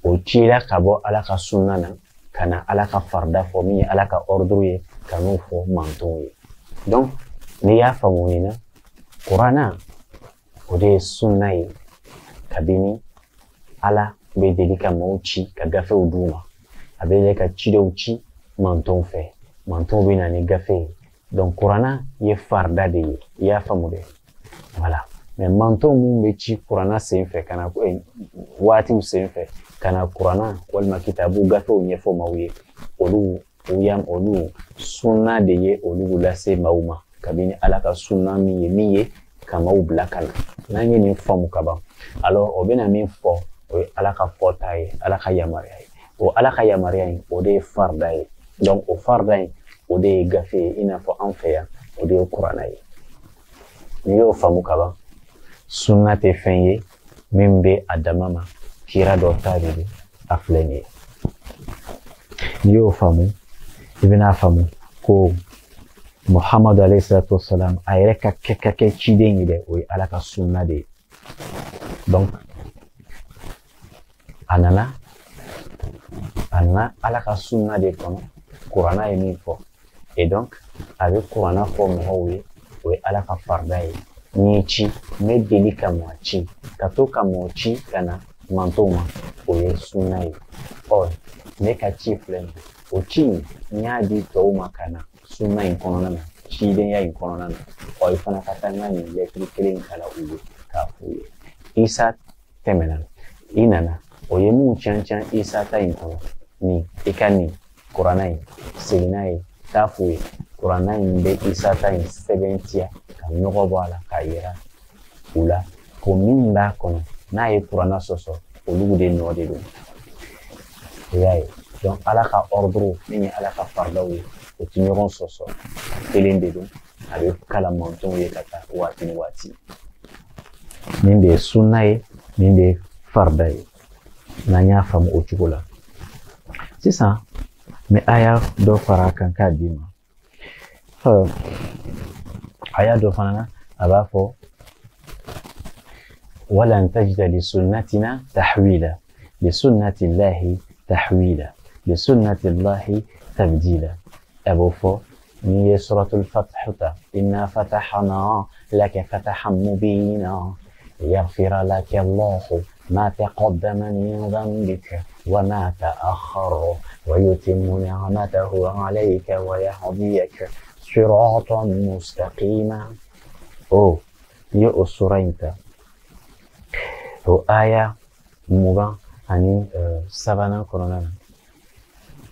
o cila ka bɔ ala ka sunna na ka na ala ka farida fɔ min ye ala ka ordre ye ka n'o fɔ mantonw ye donc n'i y'a faamu nin na kuranna o de ye sunna ye kabini ala bɛ deli ka maaw ci ka gafew d'u ma a bɛ deli ka cidenw ci mantonw fɛ mantonw bɛ na ni gafe ye donc kuranna ye farida de ye i y'a faamu dɛ voilà mais mantonw mun bɛ ci kuranna sen fɛ ka na waatiw sen fɛ ka na kuranna walima kitabu gafew ɲɛfɔ maaw ye olu sunna de ye olu lase maaw ma kabini ala ka sunna min ye ka maaw bila ka na n'an ye nin faamu ka ban alors o bɛna min fɔ o ye ala ka fɔta ye ala ka yamaruya ye o ala ka yamaruya in o de ye farida ye donc o farida in o de ye gafe ye i n'a fɔ an fɛ yan o de ye kuranna ye n'i y'o faamu ka ban sunna tɛ fɛn ye min bɛ a dama ma kira dɔ ta de don a filɛ nin ye n'i y'o faamu i bɛna faamu ko muhamadu alayhi salatu wasalam a yɛrɛ ka kɛ ciden ye dɛ o ye ala ka sunna de ye donc a nana ala ka sunna de kɔnɔ kuranna ye min fɔ et donc a bɛ kuranna fɔ mɔgɔw ye o ye ala ka farida ye n'i ye ci n bɛ deli ka mɔgɔ ci ka to ka mɔgɔ ci ka na mantonw ma o ye sunna ye ne ka ci filɛ nin o ci in n y'a di tɔw ma ka na sunna in kɔnɔna na cidenya in kɔnɔna na i fana ka taa n ka nin lɛtiri kelen kala u ye k'a f'u ye isa tɛmɛna i nana o ye mun can isa ta in kɔnɔ nin i ka nin kuranna in seginna ye taa f'u ye kuranna in bɛ isa ta in sɛbɛntiya ka nɔgɔ bɔ a la k'a yira u la ko min b'a kɔnɔ n'a ye kuranna sɔsɔ olu de nɔ de don o y'a ye donc ala ka ordre min ye ala ka faridaw ye o tɛ ɲɔgɔn sɔsɔ kelen de don a bɛ kala mantonw ye ka taa waati ni waati nin de ye sunna ye nin de ye farida ye n'an y'a faamu o cogo la sisan n bɛ aya dɔ fara a kan k'a d'i ma aya dɔ fana na a b'a fɔ walan tajida li sunnatina tahwila li sunnati llahi tahwila li sunnati llahi tabdila a b'o fɔ n'i ye suratul fath ta inna fatahna laka fatahan mubina yaghfira laka allahu ma taqaddama min dhanbika wa ma ta'akhkhara wa yutimmu ni'matahu 'alayka wa yahdiyaka siratan mustaqima. Oh, ye o sura in ta o aya mugan ani sabanan kɔnɔna na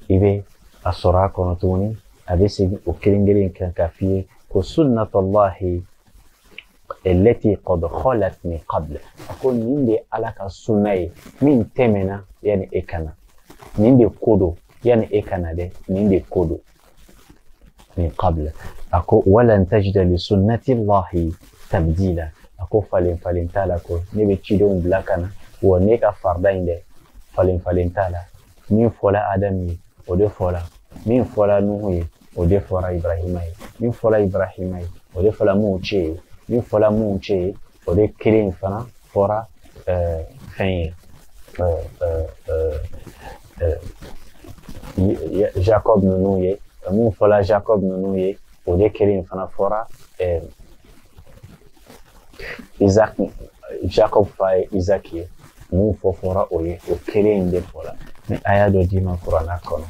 i bɛ a sɔrɔ a kɔnɔ tuguni a bɛ segin o kelen kelen kan k'a f'i ye ko sunnatullahi allati qad khalat min qabl a ko nin de ala ka sunna ye min tɛmɛna yani e kana nin de ko don yani e kana dɛ nin de ko don min qabl a ko walan tajida li sunnatillahi tabdila a ko falen falen t'a la ko ne bɛ cidenw bila ka na wa ne ka farida in dɛ falen falen t'a la min fɔla adamu ye o de fɔla min fɔla nuhu ye o de fɔra ibrahima ye min fɔla ibrahima ye o de fɔla muce ye min fɔla muce ye o de kelen fana fɔra fɛn ye jacob ninnu ye min fɔla jacob ninnu ye o de kelen fana fɔra Isaac, Jacob fa ye Isaac ye mun fɔra o ye o kelen de fɔra mais a y'a dɔ d'i ma kuranna kɔnɔ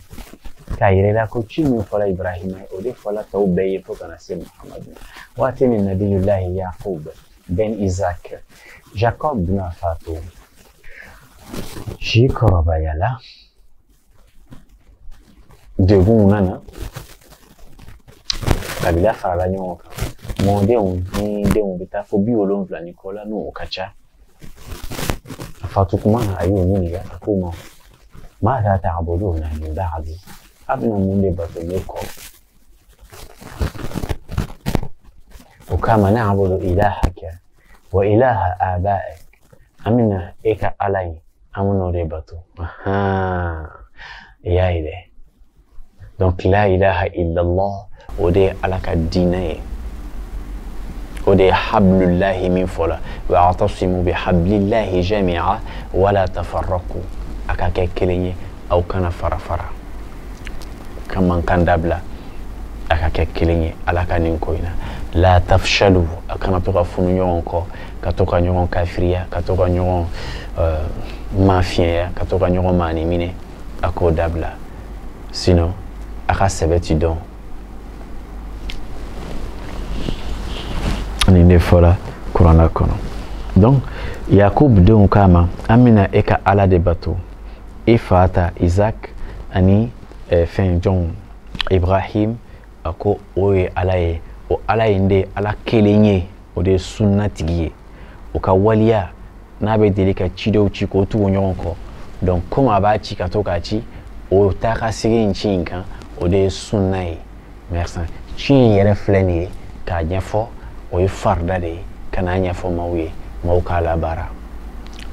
k'a yira la ko ci min fɔra Ibrahima ye o de fɔra tɔw bɛɛ ye fo kana se Muhamadu waati min nabiyullahi Yaqub ben Isaac Jacob bɛna fatu si kɔrɔbayala degun nana kabila farala ɲɔgɔn kan mɔdenw ni denw bɛ taa fo 70 ni kɔ la n'o ka ca a fatu kuma a y'o ɲininka a ko ma ماذا تعبدون من بعدي أبنى من بطنكم وكما نعبد إلهك وإله آبائك أمنا إيكا علي أمنو ربطو يا إله donc la ilaha illallah ودي على الدين ودي حبل الله من فلا واعتصموا بحبل الله جميعا ولا تفرقوا akake kelenye au kana farafara kama kandabla akake kelenye alaka ninkoina la tafshalu akana toka funu nyonko katoka nyonko kafiria katoka nyonko mafia katoka nyonko mani mine akodabla sinon aka sebeti don ninde fola kurana kono donc Yakub don kama amina eka ala de bateau ifata Isaac ani fin John Ibrahim ako oye alaye o alaye nde ala kelenye o de sunnatigi o ka waliya na be deli ka cidew ci ko tu ɲɔgɔn kɔ donc comme a b'a ci ka to ka ci o ta ka sigi in ci in kan o de sunna ye merci ci in yɛrɛ filɛ nin ye k'a ɲɛfɔ o ye farida de ye ka n'a ɲɛfɔ maaw ye maaw k'a labara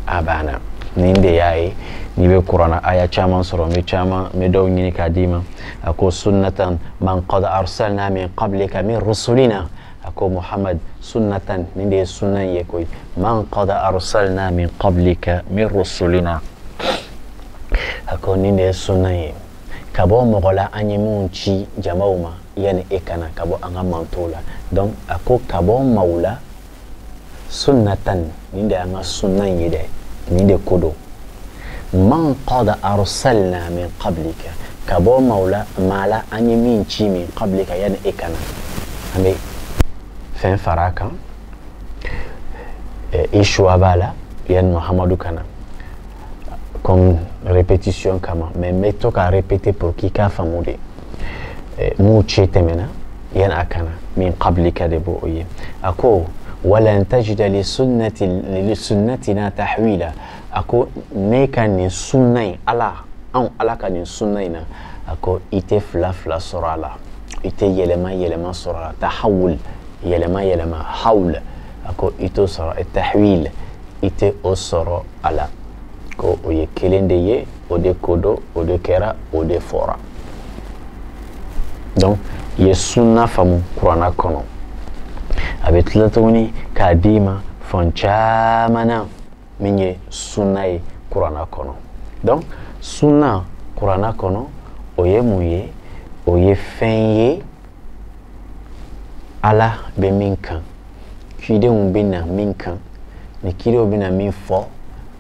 a banna nin de y'a ye n'i bɛ kuranna aya caman sɔrɔ n bɛ dɔw ɲini k'a d'i ma a ko sunnatan man qad arsalna min qablika min rusulina a ko Muhammad sunnatan nin de ye sunna ye koyi man qad arsalna min qablika min rusulina a ko nin de ye sunna ye ka bɔ mɔgɔ la an ye mun ci jamaw ma yani e kana ka bɔ an ka mantow la donc a ko ka bɔ maaw la sunnatan nin de an ka sunna ye dɛ nin de ko don man qad arsalna min qablika ka bɔ mawla mala an ye min ci min qablika yani e kana an bɛ fɛn fara kan ishuwa b'a la yani Muhamadu kana comme répétition kama mais n bɛ to ka répéter pour k'i k'a faamu de mun ci tɛmɛna yani a kana min qablika de b'o ye a ko walan tajida li sunnatina tahwila ako ne ka nin sunna in ala ka nin sunna in na ako i tɛ fila sɔrɔ a la i tɛ yɛlɛma sɔrɔ a la tahawul yɛlɛma hawl ako i t'o sɔrɔ tahwil i tɛ o sɔrɔ a la ko o ye kelen de ye o de ko don o de kɛra o de fɔra donc ye sunna famu Qur'ana kono abe tila tuguni k'a d'i ma fɛn caman na min ye sunna ye Qur'ana kono. Donc sunna Qur'ana kono o ye mun ye? O ye fɛn ye Ala bɛ min kan, cidenw bɛ na min kan, ni cidenw bɛ na min fɔ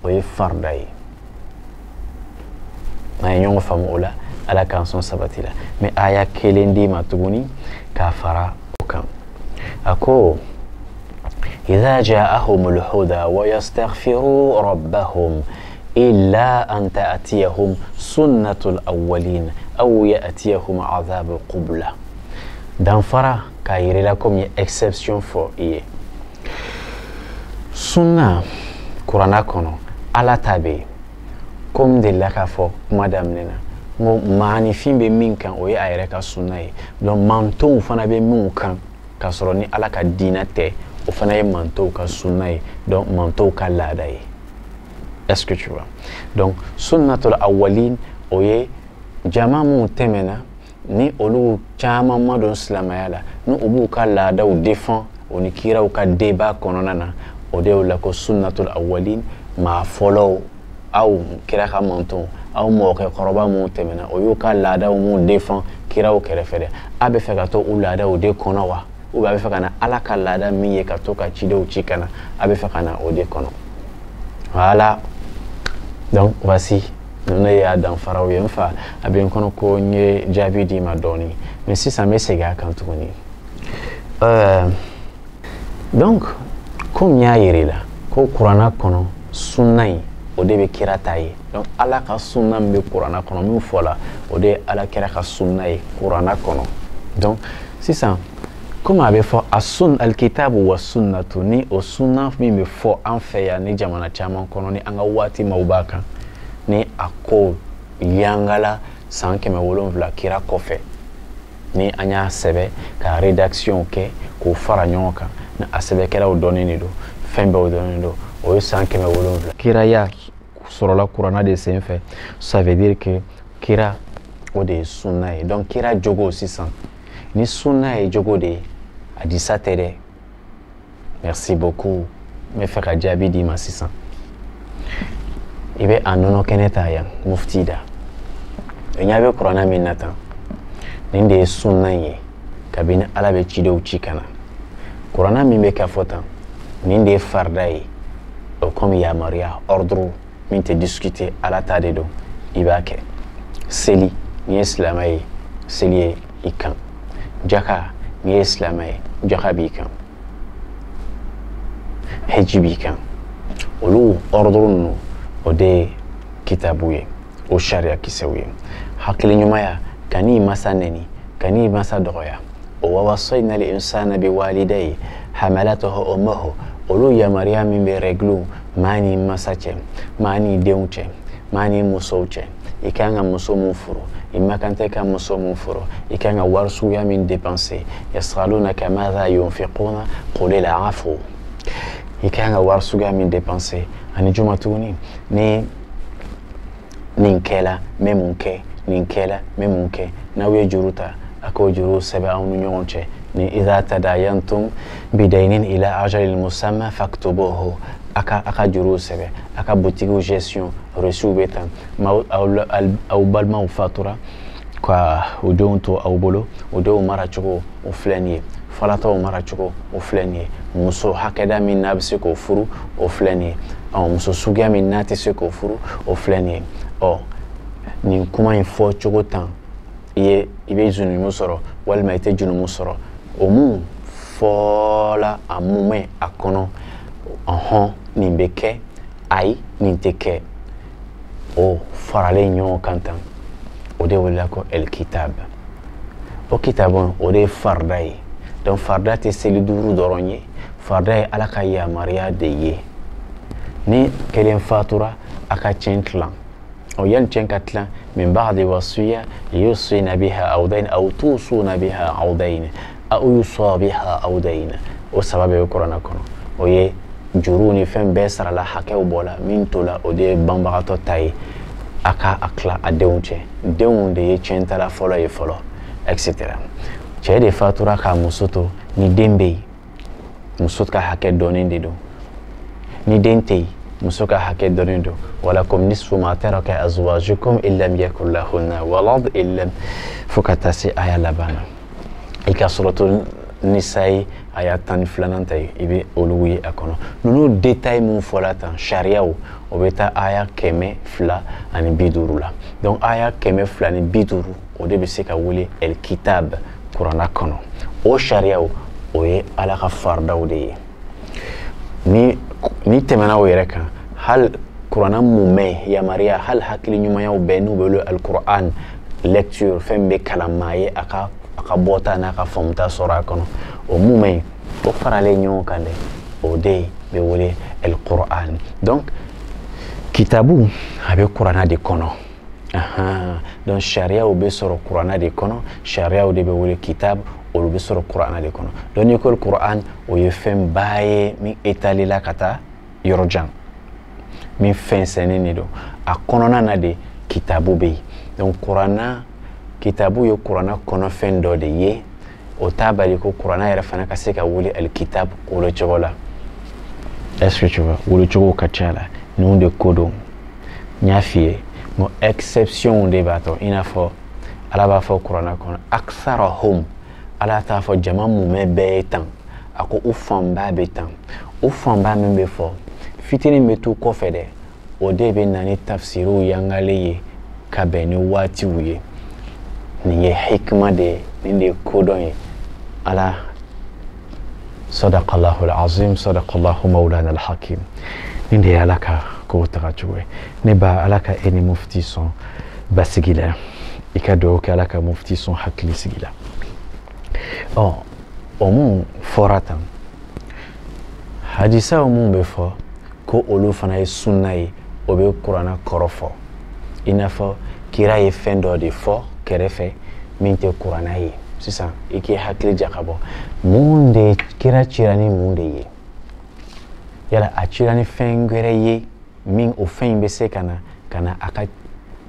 o ye farida ye. N'a ye ɲɔgɔn faamu o la Ala k'an sɔn sabati la. Mais aya kelen d'i ma tuguni k'a fara o kan. A ko إذا جاءهم الهدى ويستغفروا ربهم إلا أن تأتيهم سنة الأولين أو يأتيهم عذاب قبلة. Danfara k'a yirila comme ye exception fɔ i ye. Sunna Qur'ana kɔnɔ Ala ta bɛ yen comme delila k'a fɔ kuma daminɛ na n ko maanifin bɛ min kan o ye a yɛrɛ ka sunna ye. Donc mantonw fana bɛ minnu kan k'a sɔrɔ ni Ala ka diinɛ tɛ o fana ye mantow ka sunna ye, donc mantow ka laada ye. Est-ce que tu vois? Donc sunnatul awwalin o ye jama minnu tɛmɛna ni olu caman ma dɔn silamɛya la ni u b'u ka laadaw défend o ni kiraw ka débat kɔnɔna na o de y'o la ko sunnatul awwalin maa fɔlɔw aw kira ka mantonw aw mɔgɔkɛkɔrɔba minnu tɛmɛna o y'u ka laadaw minnu défend kiraw kɛrɛfɛ dɛ a bɛ fɛ ka to u laadaw de kɔnɔ wa? ou bien a bɛ fɛ ka na Ala ka laada min ye ka to ka cidenw ci ka na a bɛ fɛ ka na o de kɔnɔ. Voilà. Donc voici ne y'a danfaraw ye n fa a bɛ n kɔnɔ ko n ye jaabi d'i ma dɔɔni mais sisan n bɛ segin a kan tuguni. Donc comme n y'a yir'i la ko Qur'ana kɔnɔ sunna in o de bɛ kira ta ye. Donc Ala ka sunna min bɛ Qur'ana kɔnɔ min fɔla o de ye Ala kira ka sunna ye Qur'ana kɔnɔ. Donc sisan comme a bɛ fɔ al-kitabu wa sunnatu ni o sunna min bɛ fɔ an fɛ yan ni jamana caman kɔnɔ ni an ka waati maaw b'a kan ni a ko yangala san 700 kira kɔfɛ ni an y'a sɛbɛ ka rédaction kɛ k'o fara ɲɔgɔn kan ni a sɛbɛkɛlaw dɔnnen de don fɛn bɛɛ dɔnnen don o ye san 700 kira y'a sɔrɔla Kuranɛ de senfɛ. Ça veut dire que kira o de ye sunna ye. Donc kira jogo sisan ni sunna ye jogo de ye a disa tɛ dɛ. Merci beaucoup. N bɛ fɛ ka jaabi d'i ma sisan. I bɛ a nɔnɔ kɛnɛ ta yan mufti da. O ɲɛ bɛ Kuranɛ min na tan nin de ye sunna ye kabini Ala bɛ cidenw ci ka na. Kuranɛ min bɛ ka fɔ tan nin de ye farida ye o comme yamaruya ordre min tɛ discuter Ala ta de don i b'a kɛ. Seli ni ye silamɛ ye seli ye i kan. Jaka ni ye silamɛ ye jaka b'i kan. Hajji b'i kan. Olu ordre ninnu o de ye kitabu ye o sariya kisɛw ye. Hakili ɲumanya kan'i masa nɛni kan'i masa dɔgɔya. O wa wasayna al-insana biwalidayhi hamalatuhu ummuhu olu yamaruya min bɛ règle maa ni masa cɛ maa ni denw cɛ maa ni musow cɛ. I kan ka muso mun furu i ma kan tɛ ka muso mun furu i kan ka wari suguya min dépenser. Yasalunaka madha yunfiquna qul al-afu. I kan ka wari suguya min dépenser ani juma tuguni ni nin kɛla n bɛ mun kɛ nin kɛla n bɛ mun kɛ n'aw ye juru ta a k'o juru sɛbɛn aw ni ɲɔgɔn cɛ ni idha tadayantum bidaynin ila ajalin musamma faktubuhu a ka juru sɛbɛn a ka butigiw gestion reçu bɛ tan aw balimaw fatura ka o denw to aw bolo o denw maracogo o filɛ nin ye falataw maracogo o filɛ nin ye muso hakɛda min n'a bɛ se k'o furu o filɛ nin ye muso suguya min n'a tɛ se k'o furu o filɛ nin ye nin kuma in fɔ cogo tan i bɛ junumu sɔrɔ walima i tɛ junumu sɔrɔ o mun fɔla a mun mɛn a kɔnɔ nin bɛ kɛ ayi nin tɛ kɛ o faralen ɲɔgɔn kan tan o de wele ko el-kitab o kitabu o de ye farida ye. Donc farida tɛ seli 5 dɔrɔn ye farida ye Ala ka yamaruya de ye. Ni kelen fatura a ka cɛn tilan o yani cɛn ka tilan min ba'di wasiya yusina biha aw dayn aw tusuna biha aw dayn aw yusa biha aw dayn o sababu bɛ Kuranɛ kɔnɔ o ye juru ni fɛn bɛɛ sarala hakɛw bɔla min tola o de ye banbagatɔ ta ye a ka a tila a denw cɛ denw de ye cɛntala fɔlɔ ye fɔlɔ etc. cɛ de fatura k'a muso to ni den bɛ yen muso ka hakɛ dɔnnen de don ni den tɛ yen muso ka hakɛ dɔnnen don walakum nisfu ma taraka azwajukum in lam yakun lahunna walad illam fo ka taa se aya laban na i ka suratul nisa'i aya 12 ta i bɛ olu ye a kɔnɔ ninnu détail mun fɔla tan sariyaw o bɛ taa aya 250 la donc aya 250 o de bɛ se ka wele el kitab kuranna kɔnɔ o sariyaw o ye ala ka faridaw de ye ni tɛmɛna o yɛrɛ kan hal kuranna mumɛ yamariya hal hakili ɲumanyaw bɛɛ n'u bɛ wele alquran lecture fɛn bɛ kalan maa ye a ka bɔta n'a ka faamuta sɔrɔ a kɔnɔ o mumɛ o faralen ɲɔgɔn kan dɛ o de bɛ wele alquran donc kitabu a bɛ kuranna de kɔnɔ donc sariyaw bɛ sɔrɔ kuranna de kɔnɔ sariyaw de bɛ wele kitab olu bɛ sɔrɔ kuranna de kɔnɔ donc n'i ko kuran o ye fɛn ba ye min étalé ka taa yɔrɔ jan min fɛnsɛnnen de don a kɔnɔna na de kitabu bɛ yen donc kuranna kitabu ye kuranna kɔnɔfɛn dɔ de ye o t'a bali ko kuranna yɛrɛ fana ka se ka wele alikitab wolo cogo la est-ce que tu vois wolo cogo ka ca la ninnu de ko don n y'a f'i ye n ko exception de b'a to i n'a fɔ ala b'a fɔ kuranna kɔnɔ aksarahum ala t'a fɔ jama mumɛ bɛɛ ye tan a ko u fanba bɛ tan u fanba min bɛ fɔ fitinin bɛ t'u kɔfɛ dɛ o de bɛ na ni tafsiriw yangalen ye ka bɛn ni waatiw ye nin ye hikma de ye nin de ye kodɔn ye ala sadaqallahu al-azim sadaqallahu mawlana al-hakim nin de ye ala ka kow taga cogo ye ne ba ala ka e ni mufti sɔn basigi la i ka dugawu kɛ ala ka mufti sɔn hakili sigi la o mun fɔra tan hadisaw mun bɛ fɔ ko olu fana ye sunna ye o bɛ kuranna kɔrɔ fɔ i n'a fɔ kira ye fɛn dɔ de fɔ kɛrɛfɛ min tɛ kuranna ye sisan i k'i hakili jagabɔ mun de kira cira ni mun de ye yala a cira ni fɛn wɛrɛ ye min o fɛn in bɛ se ka na a ka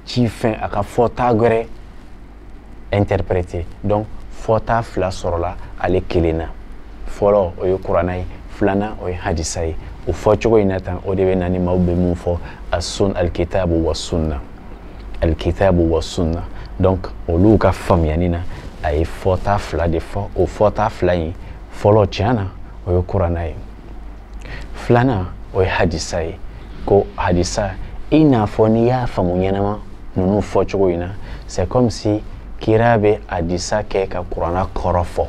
ci fɛn a ka fɔta wɛrɛ interpréter donc fɔta fila sɔrɔla ale kelen na fɔlɔ o ye kuranna ye filanan o ye hadisa ye o fɔcogo in na tan o de bɛ na ni maaw bɛ mun fɔ alkitabu wa sunna alkitabu wa sunna donc olu ka faamuyani na a ye fɔta fila de fɔ o fɔta fila in fɔlɔ tiɲɛ na o ye kuranna ye filanan o ye hadisa ye ko hadisa i n'a fɔ n'i y'a faamu ɲɛnama ninnu fɔcogo in na c'est comme si kira bɛ hadisa kɛ ka kuranna kɔrɔ fɔ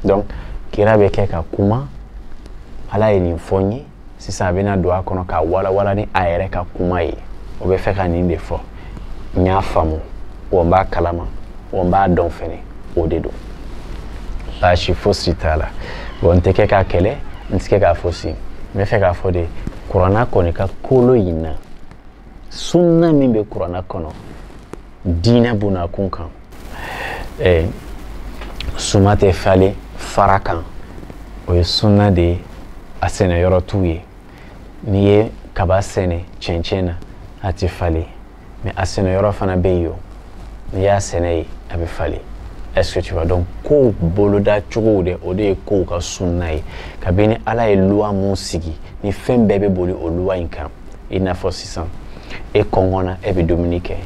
donc kira bɛ kɛ ka kuma ala ye nin fɔ n ye sisan a bɛna don a kɔnɔ ka walawala ni a yɛrɛ ka kuma ye o bɛ fɛ ka nin de fɔ n y'a faamu wa n b'a kalama wa n b'a dɔn fɛnɛ o de don baasi fosi t'a la bon n tɛ kɛ k'a kɛlɛ n tɛ kɛ k'a fosi n bɛ fɛ k'a fɔ de kuranna kɔni ka kolo in na sunna min bɛ kuranna kɔnɔ diinɛ bunakun kan suma tɛ falen fara kan o ye sunna de ye a sɛnɛyɔrɔ t'u ye n'i ye kaba sɛnɛ cɛncɛn na a tɛ falen mais a sɛnɛyɔrɔ fana bɛ yen o n'i y'a sɛnɛ ye a bɛ falen est-ce que tu vois donc kow boloda cogow de o de ye kow ka sunna ye kabini ala ye loi mun sigi ni fɛn bɛɛ bɛ boli o loi in kan i n'a fɔ sisan e kɔngɔnna e bɛ dumuni kɛ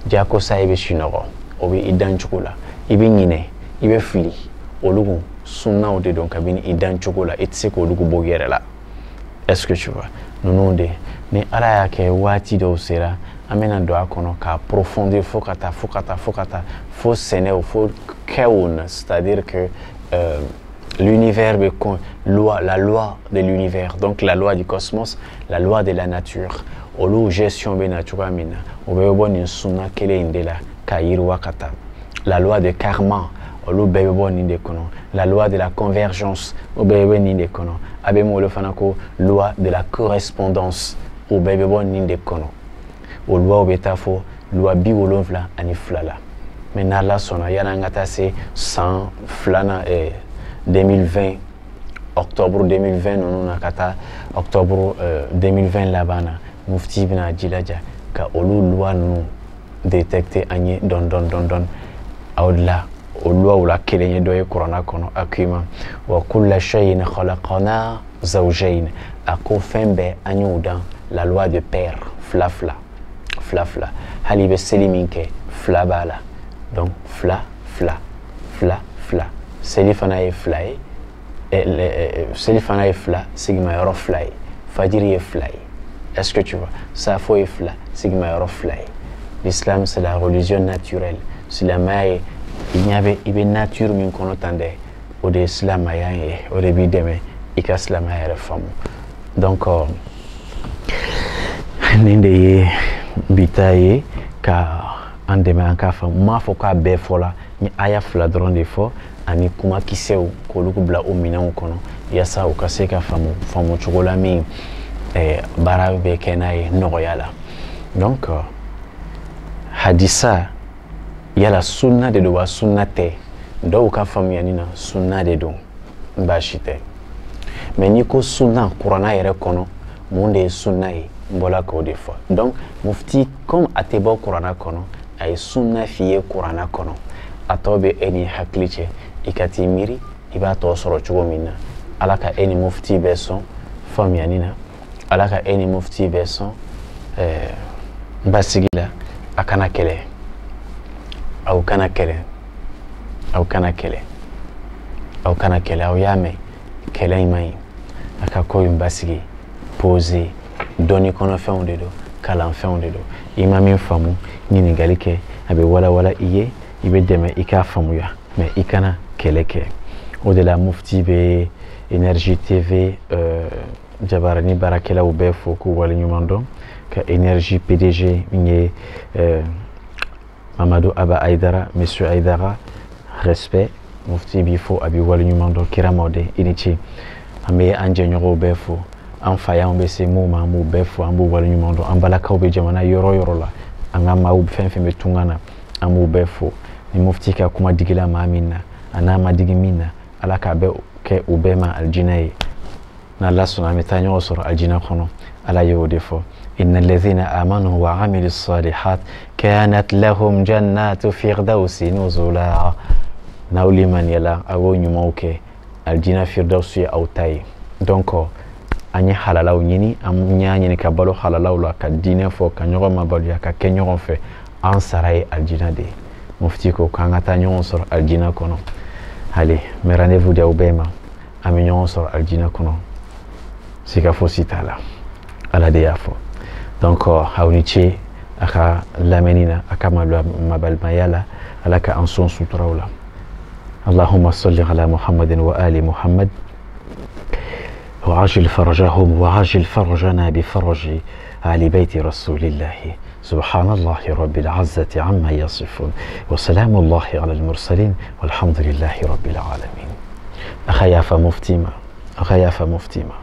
diyakosa e bɛ sunɔgɔ o bɛ i dan cogo la i bɛ ɲinɛ i bɛ fili olu sunnaw de don kabini i dan cogo la i tɛ se k'olu bɔ i yɛrɛ la est-ce que tu vois ninnu de ni ala y'a kɛ waati dɔw sera an bɛna don a kɔnɔ k'a profondir fo ka taa fo sɛnɛw fo kɛw na c'est-à-dire que l'univers bɛ la loi de l'univers donc la loi du cosmos la loi de la nature olu gestion bɛ na cogoya min na o bɛɛ bɛ bɔ nin sunna kelen in de la k'a yiriwa ka taa la loi de karma olu bɛɛ bɛ bɔ nin de kɔnɔ la loi de la convergence o bɛɛ bɛ nin de kɔnɔ a bɛ m'olu fana ko loi de la correspondance o bɛɛ bɛ bɔ nin de kɔnɔ o loi bɛ taa fɔ loi 72 la mais n'ala sɔnna yan'an ka taa se san filanan 2020 octobre 2020 ninnu na ka taa octobre 2020 laban na mufti bɛna jilaja ka olu loi ninnu détecter an ye dɔɔni aw de la loi ou la kelenye doye kurana kono akima wa kulla shay'in khalaqna zawjayn ako fembe anyudan la loi de père fla hali be seliminke fla bala donc fla selifana e fla selifana e fla sigma yoro fla fajiri e fla. Est-ce que tu vois ça faut e fla sigma yoro fla. L'islam c'est la religion naturelle. Si la maille il y avait une nature min kono tande au de islam ayan au début demain ika islam ayere fam donc ninde bitaye ka andeme an ka fam ma fo ka be fola ni aya fla dron de fo ani kuma kisew ko luku bla o minan kono yasa o ka se ka famu chogola min bara be kenay nogoyala donc hadisa yala sunna de do wa sunna te do ka famiyani na sunna de do bashite mais ni ko sunna qur'ana yere kono monde sunna yi mbola ko de fois donc mufti comme atebo qur'ana kono ay sunna fiye qur'ana kono atobe eni hakliche ikati miri iba to soro chugo minna alaka eni mufti beson famiyani na alaka eni mufti beson basigila akana kele au kana kele au yame kele imai akako yumbasigi poser doni kono fɛnw de do kalan fɛnw de do imami famu nini galike abe wala iye ibe deme ika famuya mais ikana keleke au de la mufti be énergie tv jabarani barakela ou befo ko wala nyumando ka énergie pdg nye Mamadou Aba Aïdara, Monsieur Aïdara, respect, Mufti Bifo, Abi Wali Numando, Kiramode, Inichi, Ame Anjanyoro Befo, Anfaya Mbese Mouma, Mou Befo, Ambu Wali Numando, Ambalaka Obe Jamana, Yorola, Angama Ub Fenfeme Tungana, Ambu Befo, ni Mufti Ka Kuma Digila Mamina, Anama Digimina, Alaka Be Ke Ubema Aljinae, Nala Sona Metanyo Sor Aljina Kono, Ala Yo Defo. إن الذين آمنوا وعملوا الصالحات كانت لهم جنات فردوس نزلا ناولي من يلا أو نموك الجنة فردوس أو تاي donc أني حلالاو نيني أم نياني كبالو حلالاو لا كدينة فو كنيرو مبالو يا كنيرو في أن سراي الجنة دي مفتيكو كانغاتا نيون سر الجنة كونو allez me rendez-vous dia ubema ami nyon sor الجنة كونو سيكا فو سيتالا على ديافو donc haunichi aka lamenina aka mabal mayala alaka anson sutraula اللهم صل على محمد وآل محمد وعجل فرجهم وعجل فرجنا بفرج آل بيت رسول الله سبحان الله رب العزة عما يصفون وسلام الله على المرسلين والحمد لله رب العالمين أخياف مفتيما